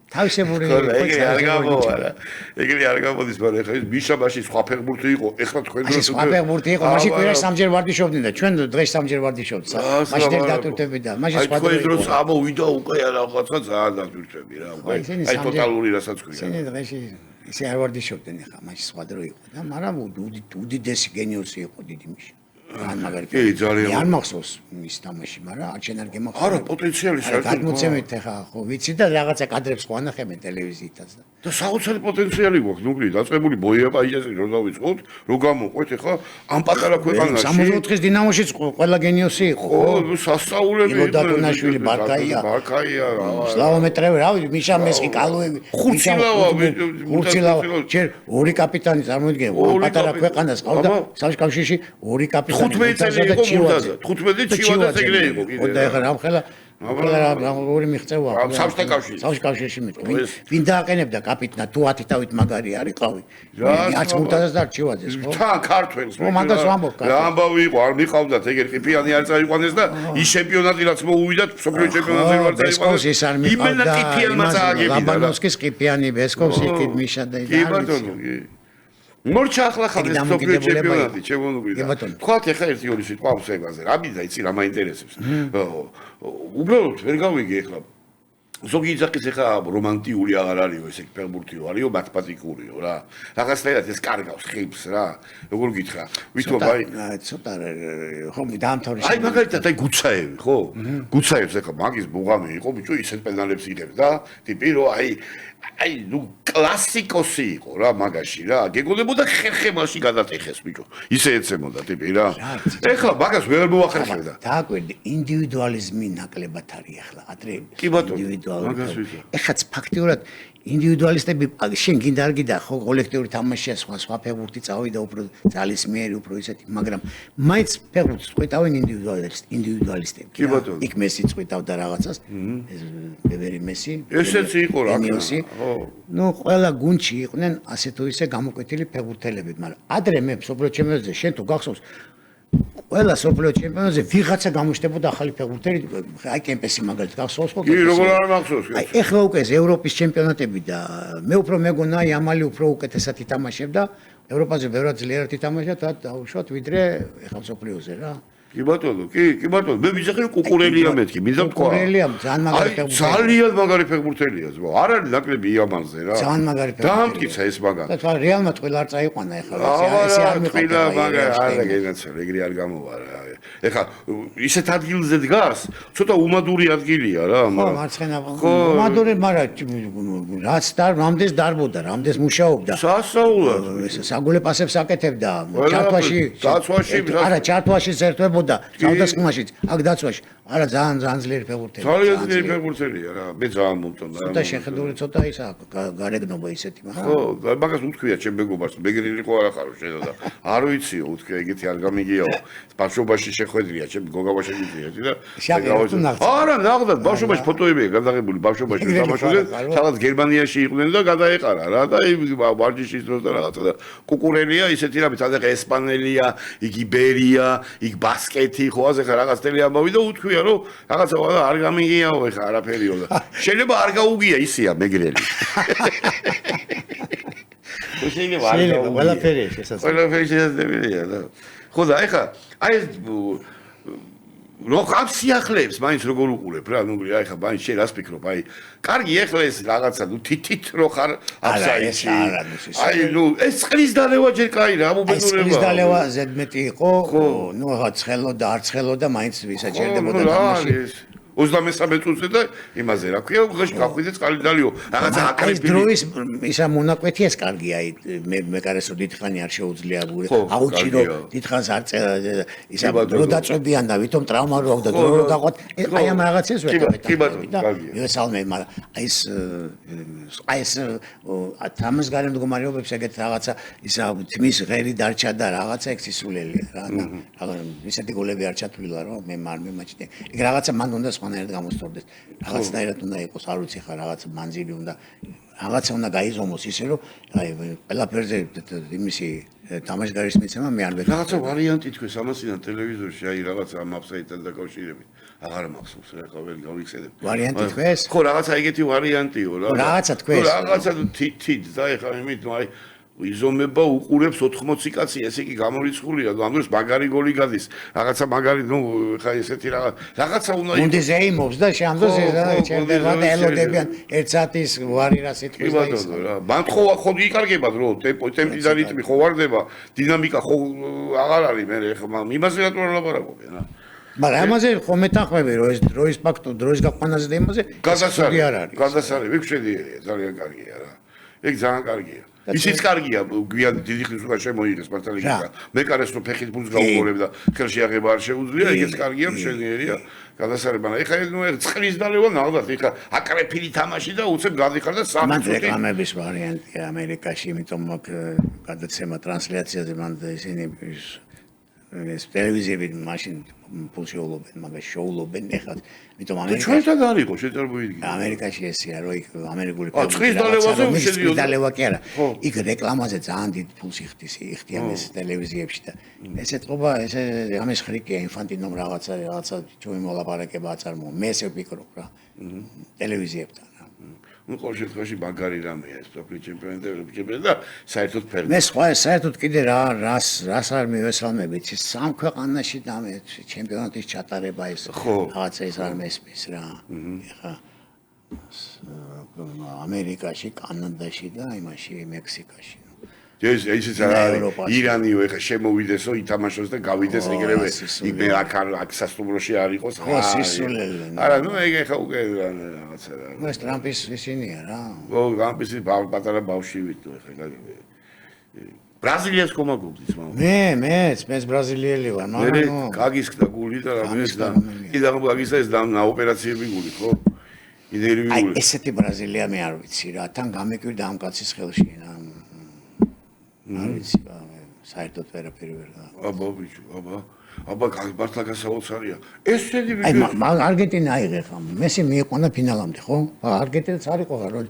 თავისებური ეგრე არ გამოვარა. ეგრე არ გამოდის, მაგრამ ეხლა ის მიშაბაში სხვა ფეხბურთი იყო. ეხლა თქვენ დროს სხვა ფეხბურთი იყო. მაშინ კვირაში სამჯერ ვარდიშობდნენ და ჩვენ დღეს სამჯერ ვარდიშობთ. მაშინ ერთ დატვირთები და მაშინ სხვა დღეს დროს ამოვიდა უკვე რაღაცა ძალიან დატვირთები რა. უკვე აი ტოტალური რასაც ქვია. ისინი დღეში ისე არ ვარდიშობდნენ ეხლა, მაშინ სხვა დრო იყო და მაგრამ უდიდესი გენიოსი იყო დიდი მიშა. ან მაგარი. კი, ძალიან. არ მახსოვს მის თამაში, მაგრამ არჩენ არ გემახსოვს. არა, პოტენციალი საერთოდ. გადმოცემით ახლა ხო ვიცი და რაღაცა კადრებს ხო ანახებენ ტელევიზიითაც და. და საოცარი პოტენციალი გვაქვს, ნუკლი, დაწყებული ბოია პაიჟაზე რომ დავიწყოთ, რომ გამოყვეთ ახლა ამ პატარა ქვეყანაში. 64-ის დინამოშიც ყველა გენიოსი იყო. ხო, სასწაულები. ილო დატუნაშვილი, ბარკაია. ბარკაია რა. სლავო მეტრევი, რა ვიცი, მიშა მესხი, კალოევი. ხურცილავა. ჯერ ორი კაპიტანი წარმოიდგინე, პატარა ქვეყანას ყავდა საბჭოთა კავშირში ორი კაპიტანი. 15 წელი იყო გუნდაზე. 15 ჩივაძე ეგრე იყო კიდე. და ეხლა რამხელა ორი მიღწევა. საბჭოთა კავშირში. საბჭოთა კავშირში მეტყვი. ვინ დააყენებდა კაპიტნად თუ 10 თავით მაგარი არიყავი. რაც გუნდაზე და ჩივაძეს ხო? თან ქართველს. ხო, მაგას ვამბობ კაცო. რა ამბავი იყო, არ მიყავდათ ეგერ ყიფიანი არ წაიყვანეს და ის ჩემპიონატი რაც მოუვიდათ, მსოფლიო ჩემპიონატზე არ წაიყვანეს. ის არ მიყავდა. იმენა ყიფიანმა წააგებდა. ლაბანოვსკის ყიფიანი, ბესკოვსი კი მიშა და კი ბატონო, კი. მორჩა ახლა ხარ ეს მსოფლიო ჩემპიონატი, ჩემონუბრიდა. თქვათ ეხა ერთი ორი სიტყვა ამ ზეგაზე. რა მინდა იცი რა მაინტერესებს. უბრალოდ ვერ გავიგე ეხლა. ზოგი იძახის ეხა რომანტიული აღარ არისო, ესე ფეხბურთიო არისო, მათემატიკურიო რა. რაღაცნაირად ეს კარგავს ხიბს რა. როგორ გითხრა? ვითომ აი ცოტა ხომ დაამთავრე. აი მაგალითად აი გუცაევი, ხო? გუცაევს ეხა მაგის ბუღამი იყო, ბიჭო, ისეთ პენალებს იღებს და ტიპი რო აი ნუ კლასიკოსი იყო რა მაგაში რა. გეგონებოდა ხერხემაში გადატეხეს ბიჭო. ისე ეცემოდა ტიპი რა. ეხლა მაგას ვერ მოახერხებდა. დააკვირდი, ინდივიდუალიზმი ნაკლებად არის ახლა. ადრე კი ბატონო. მაგას ვიცი. ეხაც ფაქტიურად ინდივიდუალისტები შენ გინდა არ გინდა ხო კოლექტიური თამაშია სხვა ფეხბურთი წავიდა უფრო ძალისმიერი უფრო ისეთი, მაგრამ მაინც ფეხბურთს წყვიტავენ ინდივიდუალისტები. კი ბატონო. იქ მესი წყვიტავდა რაღაცას. ეს ბებერი მესი. ესეც იყო რა. ხო. ნუ ყველა გუნდში იყვნენ ასე თუ ისე გამოკვეთილი ფეხბურთელები, მაგრამ ადრე მე მსოფლიო ჩემპიონატზე შენ თუ გახსოვს ყველა სოფლიო ჩემპიონატზე ვიღაცა გამოჩნდებოდა ახალი ფეხბურთელი, აი კემპესი მაგალითად გახსოვს ხო? კი, როგორ არ მახსოვს? აი ეხლა უკვე ეს ევროპის ჩემპიონატები და მე უფრო მეგონა ამალი უფრო უკეთესად ითამაშებდა, ევროპაზე ბევრადძლიერად ითამაშა, დაუშვათ ვიდრე ეხლა სოფლიოზე რა. კი ბატონო, კი ბატონო, მე ვიძახი რომ კუკურელია მეთქი, მინდა თქვა. კუკურელია ძალიან მაგარი ფეხბურთელია. ძალიან მაგარი ფეხბურთელია, ზოგ. არ არის ნაკლები იამანზე რა. ძალიან მაგარი ფეხბურთელია. დაამტკიცა ეს მაგარი. და თვა რეალმა ტყილა არ წაიყვანა ეხლა, ესე არ მიყიდა მაგარი, არა გენაცვალე, ეგრე არ გამოვა რა. ეხლა ისეთ ადგილზე დგას, ცოტა უმადური ადგილია რა, მაგრამ ხო, მარცხენა. უმადური, მაგრამ რაც რამდენს დარბოდა, რამდენს მუშაობდა. სასწაულად. საგულე პასებს აკეთებდა, ჩართვაში. არა, ჩართვაში ერთვებოდა, თავდასხმაშიც, აქ დაცვაში. არა, ძალიან ძლიერი ფეხბურთელი. ძალიან ძლიერი ფეხბურთელია რა, მე ძალიან მომწონდა. ცოტა შეხედული, ცოტა ისა გარეგნობა ისეთი, მაგრამ ხო, მაგას უთქვია ჩემ მეგობარს, მეგრილი ხო არა ხარო შედოდა. არ ვიციო, უთქვია, ეგეთი არ გამიგიაო. ბავშვობაში შეხვედრია, ჩემ გოგავაში გიწიეთი და არა, ნახდათ, ბავშვობაში ფოტოებია გადაღებული, ბავშვობაში თამაშობდნენ, სადაც გერმანიაში იყვნენ და გადაეყარა რა და ვარჯიშის დროს და რაღაცა და კუკურელია ისეთი რამე, სადაც ესპანელია, იქ იბერია, იქ ბას ბასკეთი ხო ასე ხა რაღაც თელი ამბავი და უთქვია რომ რაღაცა არ გამიგიაო ეხა არაფერიო და შეიძლება არ გაუგია ისეა მეგრელი შეიძლება ყველაფერია შესაძლებელი ყველაფერი შესაძლებელია და ხო და ეხა აი ეს რო ხაფსიახლებს მაინც როგორ უყურებ რა ნუ აი ხა მაინც შენ რას ფიქრობ აი კარგი ეხლა ეს რაღაცა ნუ თითით რო ხარ აფსაიში აი ნუ ეს წყლის დალევა ჯერ კაი რა მობედურება წყლის დალევა ზედმეტი იყო ნუ ხა ცხელო და არ ცხელო და მაინც ვისაჭერდებოდა თამაში 33 წუთზე და იმაზე რა ქვია უღეში გახვიდე წყალი დალიო რაღაცა აკრეფილი დროის ისა მონაკვეთი ეს კარგია აი მე კარესო დიდხანი არ შეუძლია აუჩი რომ დიდხანს არ ისა დრო დაწვებიან და ვითომ ტრავმა რო აქვს და დრო რო გაყვათ აი ამ რაღაცებს ვეთქვით და იესალმე მაგრამ აი ეს თამას გარემ მდგომარეობებს ეგეთ რაღაცა ისა თმის ღერი დარჩა და რაღაცა ეგ სისულელია რა და ისეთი გოლები არ ჩათვლილა რომ მე არ მიმაჩნია ეგ რაღაცა მან უნდა სხვანაირად გამოსწორდეს რაღაცნაირად უნდა იყოს არ ვიცი ხა რაღაც მანძილი უნდა რაღაცა უნდა გაიზომოს ისე რომ აი ყველაფერზე იმისი თამაშგარის მიცემა მე არ ვეთქვი რაღაცა ვარიანტი თქვენ ამასიდან ტელევიზორში აი რაღაცა ამ აფსაიდთან დაკავშირებით აღარ მახსოვს რა ხა ვერ გავიხსენებ ვარიანტი თქვენს ხო რაღაცა ეგეთი ვარიანტიო რა რაღაცა თქვენს რაღაცა თით და ეხა იმით აი იზომება უყურებს 80 კაცი ესე იგი გამორიცხულია ამ დროს მაგარი გოლი გადის რაღაცა მაგარი ნუ ხა ესეთი რაღაცა უნდა იყოს უნდა ზეიმობს და შემდგომ ჩერდება და ელოდებიან 1 საათის ვარი რა სიტყვის და ის რა მან ხო იკარგება დრო ტემპი და რიტმი ხო ვარდება დინამიკა ხო აღარ არის მე ხა იმაზე რატო არ ლაპარაკობენ რა მაგრამ ამაზე ხომ მეთანხმები რომ ეს დროის ფაქტო დროის გაყვანაზე და იმაზე გადასარევი არ არის გადასარევი ვიქშედიერია ძალიან კარგია რა ეგ ძალიან კარგია ისიც კარგია გვიან დიდი ხნის უკან შემოიღეს მართალია მე კარეს რომ ფეხით ფულს გაუყურებ და ხელში აღება არ შეუძლია ეგეც კარგია მშვენიერია გადასარება ეხა ნუ წყლის დალევა ნალბათ ეხა აკრეფილი თამაში და უცებ გადიხარ და 3 წუთი რეკლამების ვარიანტია ამერიკაში იმიტომ გადაცემა ტრანსლაციაზე მან ისინი ეს ტელევიზიები მაშინ ფულს შეულობენ მაგას შეულობენ ეხლა იმიტომ ამერიკაში ჩვენთან არ იყო შეწარბოიდი ამერიკაში ესეა რომ იქ ამერიკული წყლის დალევაზე შედიოდა დალევა კი არა იქ რეკლამაზე ძალიან დიდ ფულს იხდიან ეს ტელევიზიებში და ესე თქობა ესე ამის ხრიკია ინფანტინომ რაღაცა ჩვენი მოლაპარაკება აწარმოა მე ესე ვფიქრობ რა ტელევიზიებთან ну ყოველ შემთხვევაში მაგარი რამეა ეს მსოფლიო ჩემპიონატები და საერთოდ ფერმე. მე სხვა საერთოდ კიდე რას არ მივესალმებით ის სამ ქვეყანაში და მე ჩემპიონატის ჩატარება ის რაღაცა ის არ მესმის რა. ეხა ამერიკაში, კანადაში და იმაში მექსიკაში. ეს ისიც არის ირანიო ეხა შემოვიდესო ითამაშოს და გავიდეს ეგრევე იქ აქ სასტუმროში არ იყოს ხო სისულელე არა ნუ ეგ ეხა უკვე რაღაცა რა ეს ტრამპის ისინია რა ო ტრამპის პატარა ბავშვი ვიტო ეხა ბრაზილიას კომაგობდის მამა მეც ბრაზილიელი ვარ მაგრამ ნუ გაგისკდა გული და რამეს და კიდე გაგისკდა ეს და ოპერაციები გული ხო იდეები აი ესეთი ბრაზილია მე არ ვიცი რა თან გამეკვირდა ამ კაცის ხელში რა არ ვიცი საერთოდ ვერაფერი ვერ და აბა ბიჭო აბა მართლა გასაოცარია ესეთი აი არგენტინა აიღე ხა მესი მიიყვანა ფინალამდე ხო არგენტინაც არ იყო რა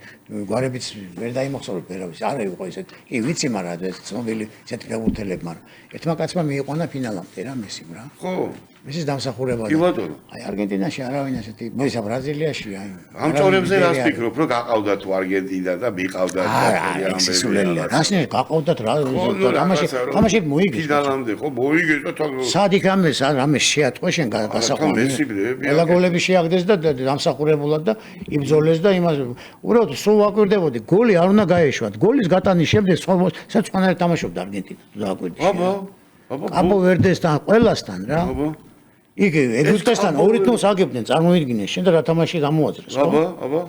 გვარებიც ვერ დაიმახსოვრე ვერავის არ იყო ესეთ კი ვიცი მაგრამ ეს ცნობილი ესეთი ფეხბურთელები მაგრამ ერთმა კაცმა მიიყვანა ფინალამდე რა მესიმ რა ხო მესის დამსახურება კი ბატონო აი არგენტინაში არავინ ესეთი მოისა ბრაზილიაში აი ამ წორებზე რას ფიქრობ რომ გაყავდა თუ არგენტინა და მიყავდა სისულელია რასნი გაყავდათ რა თამაში მოიგეს ფინალამდე ხო მოიგეს და სადი რამე შეატყო შენ გასაყვანი ყველა გოლები შეაგდეს და დამსახურებულად და იბრძოლეს და იმას უბრალოდ სულ ვაკვირდებოდი გოლი არ უნდა გაეშვათ გოლის გატანის შემდეგ სხვანაირად თამაშობდა არგენტინა დააკვირდი აბა ვერდესთან ყველასთან რა იქ ეგვიპტესთან 2 თავს აგებდნენ წარმოიდგინე შენ და რა თამაში გამოაძრეს ხო აბა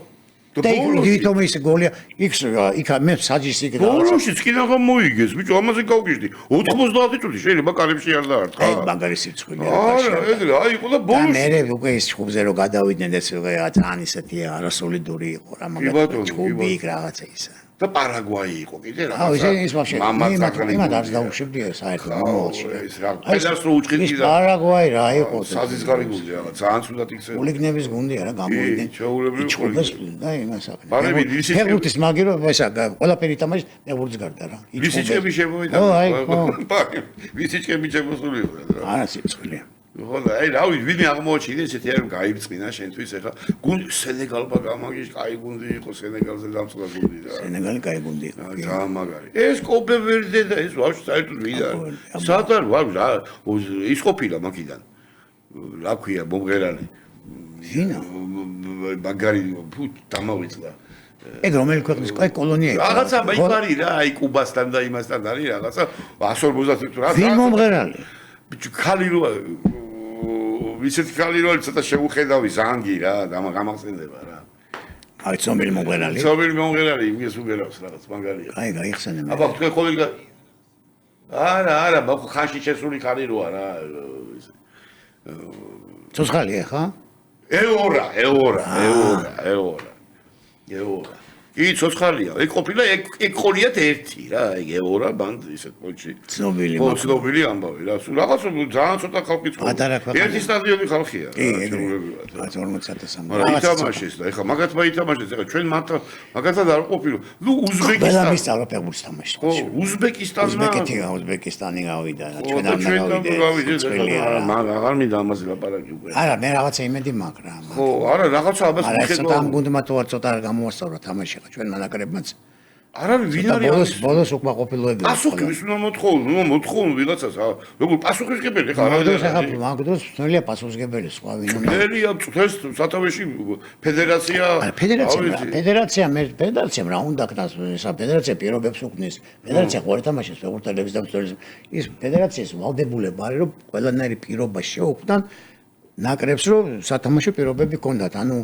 და იქ ის გოლია იქ მე საჯის იქ და ბოლოშიც კიდე აღარ მოიგეს ბიჭო ამაზე გავგიჟდი 90 წუთი შეიძლება კარებში არ დაარტყა აი მაგარი სიცხვილია არა ეგრე აი იყო და ბოლოს მე უკვე ის ხუბზე რო გადავიდნენ ეს ძალიან ისეთი არასოლიდური იყო რა მაგარი ხუბი იქ რაღაცა ისა და პარაგვაი იყო კიდე რა ის ვაფშე იმად არ დაუშვებდი საერთოდ მომავალში ეს რა პედას რო უჭყიდი და პარაგვაი რა იყო საზისგარი გუნდი რა ძალიან ცუდად იქცე ულიგნების გუნდია რა გამოვიდნენ ჩაულებრივი და იმას აკეთებდნენ ფეხბურთის მაგირო ესა ყველაფერი თამაში ფეხბურთის გარდა რა ვისიჩკები შემოვიდა ო აი ხო ვისიჩკები შემოსული რა არა სიცხვილია ხო და აი რავი ვინმე აღმოაჩინე ესეთი არ გაიწყინა შენთვის ახლა გუნდი სენეგალმა გამაგის კაი გუნდი იყო სენეგალზე დამწყდა გუნდი და სენეგალი კაი გუნდი იყო ძალიან მაგარი ეს კოპევერდე და ეს ვაფშე საერთოდ ვიდა საერთოდ რა ის ყოფილა მაგიდან რა ქვია მომღერალი ვინა მაგარი დამავიწყდა ეგ რომელი ქვეყნის კოლონია იყო რაღაცა იქ არის რა აი კუბასთან და იმასთან არის რაღაცა 150 რა ვინ მომღერალი ბიჭო ხალი რო ისეთი ხალი რო ცოტა შეუხედავი ზანგი რა გამახსენდება რა აი ცნობილი მომღერალი ცნობილი მომღერალი იმის უგერავს რაღაც მაგარია აი გაიხსენე მე აბა თქვენ ხოლმე არა მაგ ხანში შესული ხალი როა რა ცოცხალია ხა ეორა კი ცოცხალია ეგ ყოფილა ეგ ყოლიათ ერთი რა ეგ ეორა ბანდ ისეთ პოჩი ცნობილი ამბავი რა სულ რაღაც ძალიან ცოტა ხალხი ცხოვრობს ერთი სტადიონი ხალხია კი 40-3000 მაგრამ ითამაშეს და ეხლა მაგათმა ითამაშეს ეხლა ჩვენ მაგათად არ ყოფილო ნუ ყველა მისწავლა ფეხბურთს თამაშს ხო უზბეკისტანი გავიდა ჩვენ არ გავიდეთ მაგ აღარ მინდა ამაზე ლაპარაკი უკვე არა მე რაღაცა იმედი მაქვს რა ხო არა რაღაცა ამას მიხედავ ამ გუნდმა თუ არ ცოტა არ გამოასწორა თამაში ჩვენ მანაკრებმაც არ არის ვინ არის ბოლოს უკმაყოფილოები პასუხი ვის უნდა მოთხოვო ვიღაცას როგორ პასუხისგებელი ხარ მაგ დროს ძნელია პასუხისგებელი სხვა ვინ უნდა ძნელია წეს სათავეში ფედერაციამ რა უნდა ქნას ესა ფედერაცია პირობებს უქმნის ფედერაცია ხო არ თამაშობს ფეხბურთელების და ის ფედერაციის ვალდებულება არის რომ ყველანაირი პირობა შეუქმნან ნაკრებს რომ სათამაშო პირობები ჰქონდათ ანუ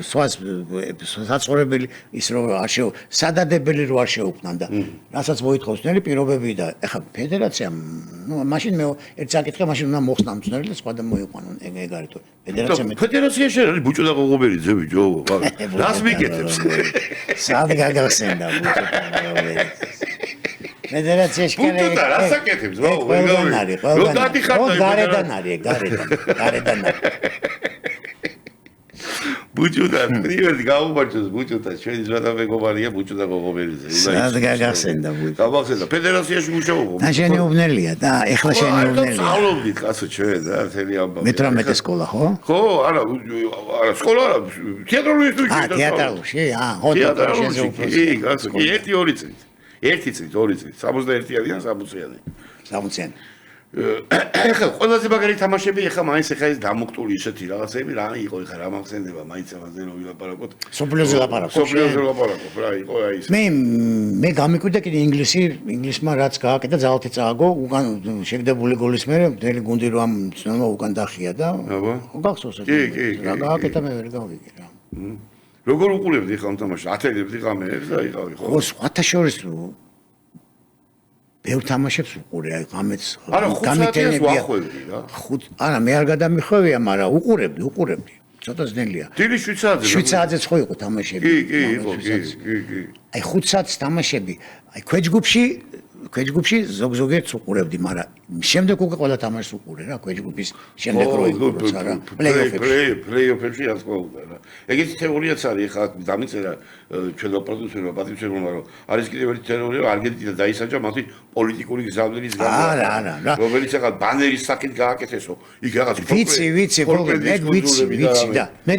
საცხოვრებელი ის რომ არ სადადებელი რო არ შეუქმნან და რასაც მოითხოვს ძნელი პირობები და ეხლა ფედერაციამ ნუ მაშინ მე ერთ საკითხი მაშინ უნდა მოხსნან ძნელი და სხვა და მოიყვანონ ეგ არის თუ ფედერაცია შენ არის ბუჭო და გოგობერიძე ბიჭო რას მიკეთებს სად გაგახსენდა ბუჭო და გოგობერიძე ფედერაციაში ბუჭო და რას აკეთებს გარედან არის ბუჭუდა პრივედი გაუმარჯოს ბუჭუდა ჩვენი ზვათა მეგობარია ბუჭუდა გოგობერიძე სად გაგახსენდა ბუჭო გამახსენდა ფედერაციაში მუშაობ და შენი უბნელია და ეხლა შენი უბნელია სწავლობდით კაცო ჩვენ და თელი ამბავი მე-18 სკოლა ხო არა სკოლა არა თეატრალური ინსტიტუტი თეატრალურში ხო თეატრალურში კი კაცო კი 1-2 წელი 1 წელი 2 წელი 61-იანი 60-იანი ეხლა ყველაზე მაგარი თამაშები ეხლა მაინც ეხლა ის დამოკლული ისეთი რაღაცები რა იყო ეხლა რა მახსენდება მაინც ამაზე რომ ვილაპარაკოთ სოფლიოზე ლაპარაკობ რა იყო აი ეს მე გამიკვირდა კიდე ინგლისმა რაც გააკეთა ძალათი წააგო უკან შეგდებული გოლის მერე მთელი გუნდი რომ ამ ცნობა უკან დახია და გახსოვს რა გააკეთა მე ვერ გავიგე რა როგორ უყურებდი ეხლა ამ თამაშს ათელებდი ღამეებს და იყავი ხო სხვათა შორის ბევრ თამაშებს უყურე აი ღამეც გამიტენებია არა მე არ გადამიხვევია მაგრამ უყურებდი ცოტა ძნელია დილის 7 საათზე 7 საათზეც ხო იყო თამაშები კი იყო აი 5 საათის თამაშები აი ქვეჯგუფში ზოგიერთ უყურებდი მაგრამ შემდეგ უკვე ყველა თამაშს უყურე რა ქვეჯგუფის შემდეგ რო იყო რა პლეიოფებში ასწავლდა რა ეგეთი თეორიაც არის ხა დამიწერა ჩვენ პროდუსერმა პატრიცერმა რომ არის კიდევ ერთი თეორია რომ არგენტინა დაისაჯა მათი პოლიტიკური გზავნილის გამო არა რომელიც ახლა ბანერის საკით გააკეთესო იქ რაღაც ვიცი და მე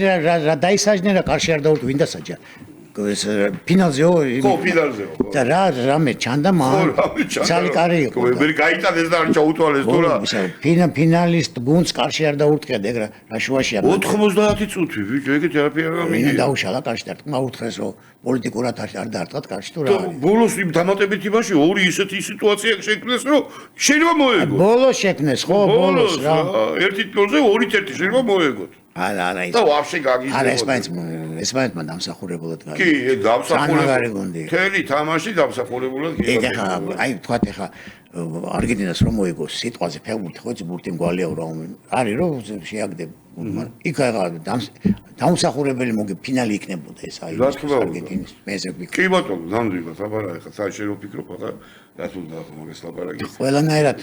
რა დაისაჯნენ რა კარში არ დაურთ ვინ დასაჯა ფინალზეო და რამე ჩანდა ცალკარი იყო მე გაიტანეს და არ ჩაუთვალეს თუ რა ფინალისტ გუნდს კარში არ დაურტყიდა ეგ რა შუაშია 90 წუთი ბიჭო ეგეთი არაფერი არ მინდა დაუშალა კარში და მოუთხრეს რომ პოლიტიკურად არ დაარტყათ კარში თუ რა არის ბოლოს იმ დამატებით იმაში ორი ისეთი სიტუაცია შექმნეს რომ შეიძლება მოეგო ბოლოს შექმნეს ხო ბოლოს რა ერთი ტოლზე 2-1 შეიძლება მოეგოთ არა და ვაფშე გაგიზრდა არა ესპანეთმა დამსახურებულად გაიგო კი დამსახურებულად თელი თამაში დამსახურებულად კი ეგ ახლა აი თქვათ ახლა არგენტინას რომ მოიგო სიტყვაზე ფეხბურთი ხო ბურთი მგვალია რა არის რომ შეაგდებ იქ ახლა დამსახურებელი მოგი ფინალი იქნებოდა ეს აი არგენტინის მეზები კი ბატონო ნამდვილად აბარა ახლა საერთოდ რო ფიქრობ ახლა რა თუნდა მაგას ლაპარაკი ყველანაირად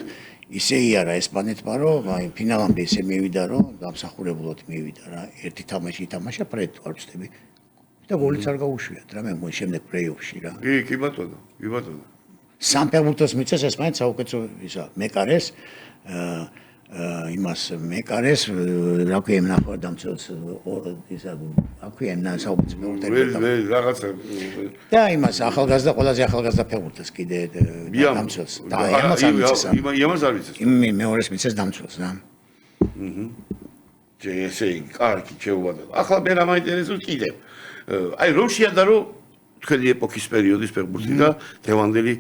ისე იარა ესპანეთმა რომ აი ფინალამდე ისე მივიდა რომ დამსახურებულად მივიდა რა ერთი თამაში ითამაშა ფრედ არ ვწდები და გოლიც არ გაუშვიათ რა მე შემდეგ პლეიოფში რა კი ბატონო სამ ფეხბურთოს მიწეს ესპანეთს საუკეთესო ისა მეკარეს იმას მეკარეს, რა ქვია, ნახევარდამცველს ისა რა ქვია, საუბრის მეურნეობად. რაღაცა და იმას ახალგაზრდა, ყველაზე ახალგაზრდა ფეხბურთელს კიდე დამცველს. და ამას არ ვიცეს. იმას არ ვიცეს. მეორეს მიცეს დამცველს რა. ესე იგი, კარგი, შეუბადო. ახლა მე რა მაინტერესებს კიდევ. აი რომ შეადარო თქვენი ეპოქის პერიოდის ფეხბურთი და დევანდელი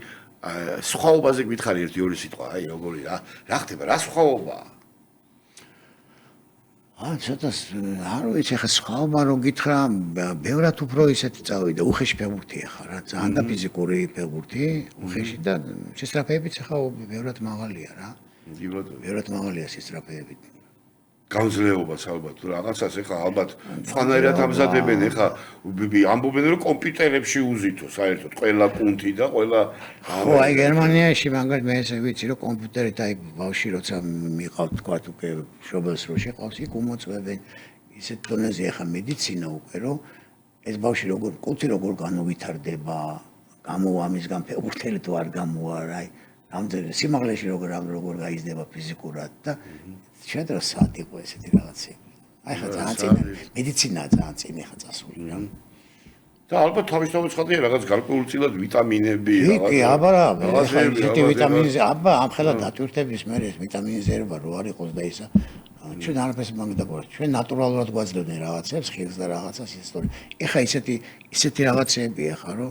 სხვაობაზე გითხარი ერთი-ორი სიტყვა, აი როგორი რა ხდება, რა სხვაობაა? ცოტა არ ვიცი, ხა სხვაობა რო გითხრა, ბევრად უფრო ისეთი წავიდა, უხეში ფეხბურთი ხა რა, ძალიან და ფიზიკური ფეხბურთი, უხეში და შესწრაფეებიც ხა ბევრად მაღალია რა. კი ბატონო. ბევრად მაღალია შესწრაფეები. გამძლეობას ალბათ რაღაცას ეხა ალბათ სხვანაირად ამზადებენ ეხა ამბობენ რომ კომპიუტერებში უზითო საერთოდ ყველა კუნთი და ყველა ხო აი გერმანიაში მაგალითად მე ესე ვიცი რომ კომპიუტერით აი ბავშვი როცა მიყავთ თქვა უკვე შობელს რო შეყავს იქ უმოწვევენ ისეთ დონეზე ეხა მედიცინა უკვე რომ ეს ბავშვი როგორ კუნთი როგორ განუვითარდება გამოვა მისგან ფეხბურთელი თუ არ გამოვა აი ამდენ სიმაღლეში როგორ გაიზრდება ფიზიკურად და შეიძლება საათი იყო ესეთი რაღაცები. აი ხა ძალიან წინ მედიცინაა ძალიან წინ ხა წასული რა. და ალბათ თავისთავად ხადია რაღაც გარკვეულწილად ვიტამინები რაღაც. კი, აბა რა, ესეთი ვიტამინები, აბა ამ ხელა დატვირთების მერე ვიტამინიზება რო არ იყოს და ისა ჩვენ არაფერს მაგდაბორეთ. ჩვენ ნატურალურად გვაძლევდნენ რაღაცებს, ხილს და რაღაცას ისტორია. ეხა ისეთი რაღაცებია ხა რო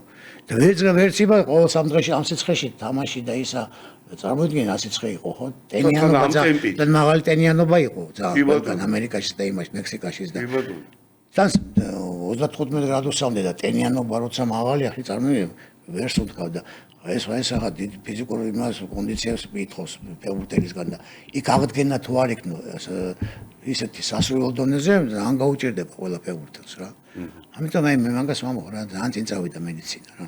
და ვერც იბა ყოველ სამ დღეში ამ სიცხეში თამაში და ისა წარმოიდგინე ასიცხე იყო ხო? ტენიანობა და მაღალი ტენიანობა იყო ძალიან ამერიკაში და იმაში მექსიკაში და თან 35 გრადუსამდე და ტენიანობა როცა მაღალი ახლა წარმოიდგინე ვერს უთქავდა ეს ახლა დიდი ფიზიკური იმას კონდიციებს მითხოს ფეხბურთელისგან და იქ აღდგენა თუ არ იქნო ისეთი სასურველ დონეზე ძალიან გაუჭირდება ყველა ფეხბურთელს რა. ამიტომ მე მაგას ვამბობ რა ძალიან წინ წავიდა მედიცინა რა.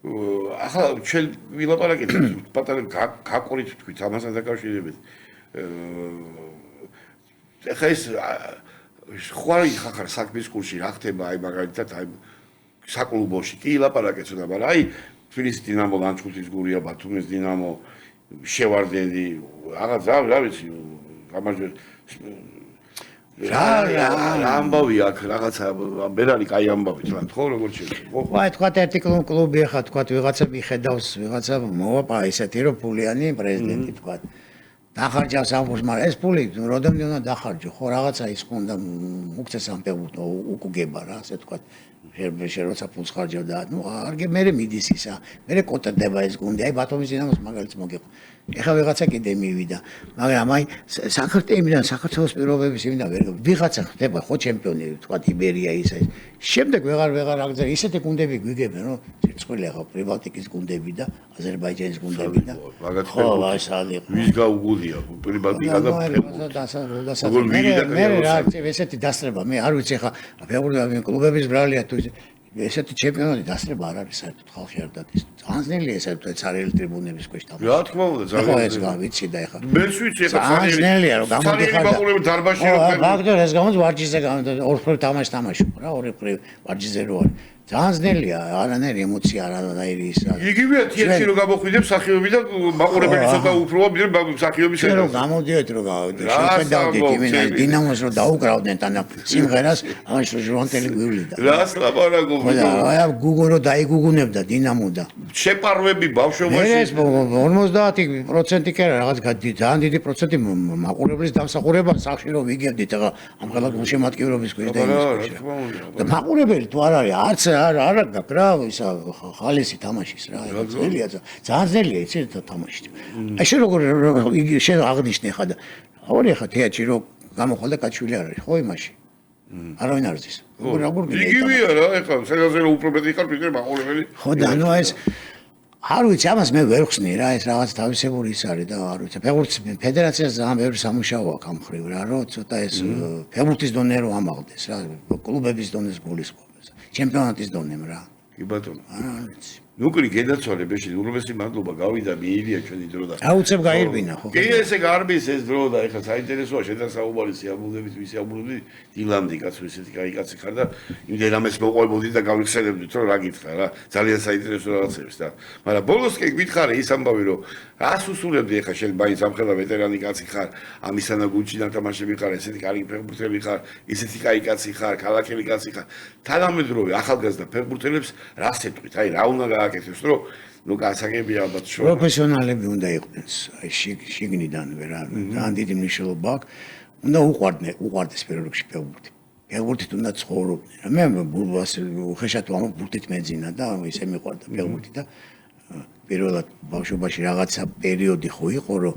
ახლა ჩვენ ვილაპარაკეთ პატარა გაკვრით თქვით ამასთან დაკავშირებით. ეხლა ეს ხوارი ხახარ საქმის კურსი რა ხდება აი მაგალითად აი საკლუბოში კი ილაპარაკეთ ცოტა მაგრამ აი თბილისის დინამო ლანჩხუთის გურია ბათუმის დინამო შევარდენი რაღაც რა ვიცი გამარჯვე რა ამბავი აქ რაღაცა ბერალი კაი ამბავი თქვა ხო როგორ შეიძლება ხო აი თქვა ერთი კლუბი ახლა თქვა ვიღაცა მიხედავს ვიღაცა მოვაპა ისეთი რომ ფულიანი პრეზიდენტი თქვა დახარჯავს ამბობს მაგრამ ეს ფული როდემდე უნდა დახარჯო ხო რაღაცა ის უნდა მუქცეს ამ ფეხბურთო უკუგება რა ასე თქვა შენ როცა ფულს ხარჯავ და ნუ არგე მე მიდის ისა მე კოტდება ეს გუნდი აი ბათუმის დინამოს მაგალითს მოგიყვა ეხლა ვიღაცა კიდე მივიდა მაგრამ აი საქართველოს პირობების იმიდან ვიღაცა ხდება ხო ჩემპიონი თქვა იბერია ისა შემდეგ ვეღარ აგზა ისეთი გუნდები გვიგებენ რომ ცირცხვილი ახლა პრიბალტიკის გუნდები და აზერბაიჯანის გუნდები და ხო ვასალი ვის გაუგულია პრიბალტიკა და მე რა ესეთი დასწრება მე არ ვიცი ახლა ფეხბურთის კლუბების ბრალია თუ ესეთი ჩემპიონატი დასწრება არ არის საერთოდ ხალხი არ დადის ძალიან ძნელია საერთოდ ცარიელი ტრიბუნების ქვეშ თამაში რა თქმა უნდა ძალიან ეს ვიცი და ახლა მეც ვიცი ახლა ძალიან ძნელია რომ გამოდიხარ და დარბაზში რომ მაგდო ეს გამოც ვარჯიშზე ორ მხრივ თამაშობ რა ორი მხრივ ვარჯიშზე რო არის ძალიან ძნელია არანაირი ემოცია არანაირი ის რა იგივეა თიეთში რომ გამოხვიდებ სახიობი და მაყურებელი ცოტა უფროა ვიდრე სახიობის შენ რომ გამოდიეთ რომ შეხედავდით იმენა დინამოს რომ დაუკრავდნენ თანა სიმღერას ამაში რომ ჟურნალისტი გვივლიდა რას ლაპარაკობ აი გუგო რომ დაიგუგუნებდა დინამო და შეპარვები ბავშვობაში ეს 50% კი არა რაღაც ძალიან დიდი პროცენტი მაყურებლის დამსახურება სახში რომ ვიგებდით ახლა ამ ყველა გულშემატკივრობის ქვეშ და იმის და მაყურებელი თუ არ არის არც არ გაქვს რა ისა ხალისი თამაშის რა ძნელია ძალიან ძნელია იცი თამაში აი შენ როგორ შენ აღნიშნე ხა და ორი ხა თეატრში რომ გამოხვალ და კაჩვილი არ არის ხო იმაში არავინ არ ზის როგორ იგივეა რა ეხლა სეგაზე რომ უფრო მეტი ხარ ვიდრე მაყურებელი ხო და ნუ ეს არ ვიცი ამას მე ვერ ხსნი რა ეს რაღაც თავისებური ის არის და არ ვიცი ფეხბურთის ფედერაციას ძალიან ბევრი სამუშაო აქვს ამ ხრივ რა რომ ცოტა ეს ფეხბურთის დონე რომ ამაღლდეს რა კლუბების დონეს გულისხმობს ჩემპიონატის დონემ რა კი ბატონო არ ვიცი ნუკრი გენაცვალებაში უღრმესი მადლობა გავიდა მიილია ჩვენი დრო და აუცებ გაირბინა ხო კი ესე გარბის ეს დრო და ეხლა საინტერესოა შენ საუბარი სიამოვნებით ვისი ამბობდი დილამდი კაცო ესეთი კაი კაცი ხარ და იმდენ ამას მოყვებოდი და გავიხსენებდით რომ რა გითხრა რა ძალიან საინტერესო რაღაცებს და მაგრამ ბოლოს კი გითხარი ის ამბავი რომ რას უსურებდი ეხლა შენ მაინც ამხელა ვეტერანი კაცი ხარ ამისანა გუნდში დათამაშები ხარ ესეთი კარგი ფეხბურთელი ხარ ისეთი კაი კაცი ხარ ქალაქელი კაცი ხარ თანამედროვე ახალგაზრდა ფეხბურთელებს რას ეთქვით აი რა უნდა გააკეთოს რომ ნუ გასაგებია ალბათ შოა პროფესიონალები უნდა იყვნენ აი შიგნიდან ვერა ძალიან დიდი მნიშვნელობა აქვს უნდა უყვარდეს პირველ რიგში ფეხბურთი ფეხბურთით უნდა ცხოვრობდნენ მე ბურბას უხეშად ვამბობ ბურთით მეძინა და ისე მიყვარდა ფეხბურთი და პირველად ბავშვობაში რაღაცა პერიოდი ხო იყო რომ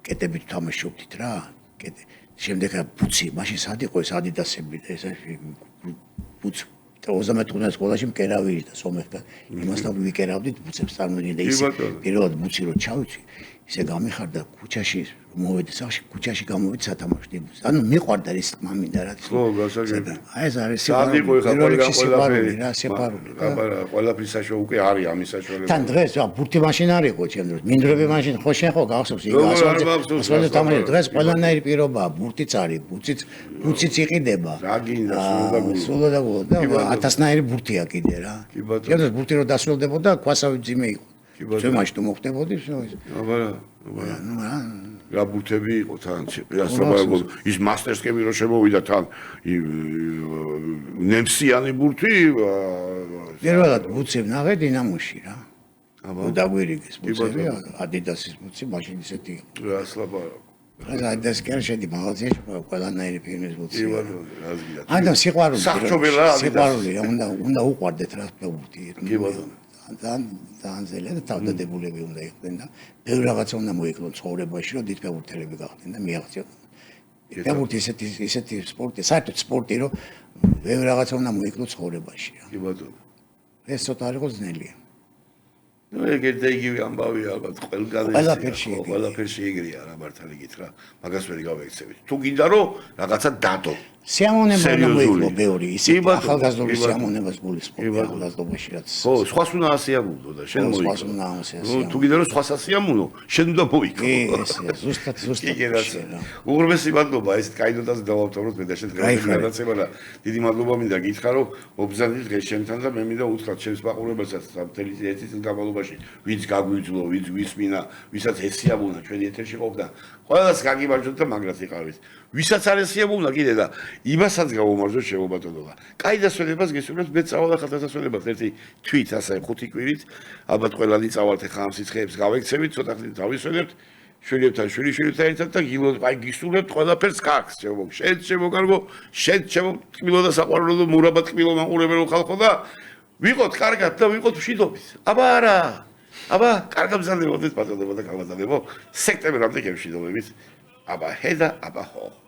კეტებით თამაშობდით რა კეტე შემდეგ ბუცი მაშინ სად იყო ეს ადიდასები და ეს ბუცი 35 სკოლაში მკერავი და სომეხთან იმასთან ვიკერავდით ბუცებს წარმოგიდგენთ და ის პირველად ბუცი რო ჩავიცი ისე გამიხარდა ქუჩაში მოვედი სახში ქუჩაში გამოვედი სათამაშო დებუს ანუ მიყვარდა ის მამინდა რა ხო გასაგებია აი ეს არის სიყვარული რა სიყვარული ყველაფრის საშუალო უკვე არის ამის საშუალება თან დღეს რა ბურთი მაშინ არ იყო ჩემ დროს მინდვრები მაშინ ხო შენ ხო გახსოვს იქ ასვაძე თამაში დღეს ყველანაირი პირობაა ბურთიც არის ბუციც იყიდება რა გინდა სულ და 1000-ნაირი ბურთია კიდე რა ჩემ დროს ბურთი რო დასრულდებოდა ქვასავი ძიმე იყო შემაში თუ მოხდებოდი რა ბურთები იყო თან ის მასტერსკები რო შემოვიდა თან ნემსიანი ბურთი პირველად ბუცი ვნახე დინამოში რა დაგვირიგეს ბუცები ადიდასის ბუცი მაშინ ისეთი იყო რა სლაპარაკო ადიდას კერშედი მაღაზიაში ყველანაირი ფირმის ბუცი რა აი და სიყვარული სიყვარული უნდა უყვარდეთ რა ბურთი ძალიან ძლიერად და თავდადებულები უნდა იყვნენ და ბევრი რაღაცა უნდა მოიკლონ ცხოვრებაში რომ დიდ ფეხბურთელები გახდნენ და მიაღწიონ ფეხბურთი ისეთი სპორტი საერთოდ სპორტი რომ ბევრი რაღაცა უნდა მოიკლონ ცხოვრებაში რა კი ბატონო ეს ცოტა არ იყო ძნელია ნუ ეგრე და იგივე ამბავი ალბათ ყველაფერში ეგრეა რა მართალი გითხრა მაგას ვერ გავექცევით თუ გინდა რომ რაღაცა დადო სიამოვნება უნდა მოიკლო ბევრი ისე ახალგაზრდობის სიამოვნებას გულისხმობ ახალგაზრდობაში რაც ხო სხვას უნდა ასიამოვნო და შენ მოიკლო სხვას უნდა ასიამოვნო თუ გინდა რომ სხვას ასიამოვნო შენ უნდა მოიკლო ზუსტად უღრმესი მადლობა ეს კაი ნოტაზე დავავტოვროთ მე და შენ გადაცემა და დიდი მადლობა მინდა გითხრა რომ მობრძანდი დღეს შენთან და მე მინდა უთხრათ შენს მაყურებელსაც მთელი ერთი წლის განმავლობაში ვინც გაგვიძლო ვინც ვისმინა ვისაც ესიამოვნა ჩვენი ეთერში ყოფნა ყველას გაგიმარჯვოთ და მაგრად იყავით ვისაც არ ესიამოვნა კიდე და იმასაც გავუმარჯვოთ შემობატონობა. კაი დასვენებას გესურვებთ მე წავალ ახლა დასვენებას ერთი თვით ასე 5 კვირით ალბათ ყველანი წავალთ ახლა ამ სიცხეებს გავექცევით ცოტა ხნით დავისვენებთ შვილებთან შვილიშვილებთან ერთად და აი გისურვებთ ყველაფერს კარგს შენ შემოგარგო შენ შემოტკბილო და საყვარელო მურაბად კბილო მაყურებელო ხალხო და ვიყოთ კარგად და ვიყოთ მშვიდობით აბა არა აბა კარგად მზადდებოდეთ ბატონებო და გავაზრდებო სექტემბრამდე გემშვიდობებით აბა ჰედა აბა ხო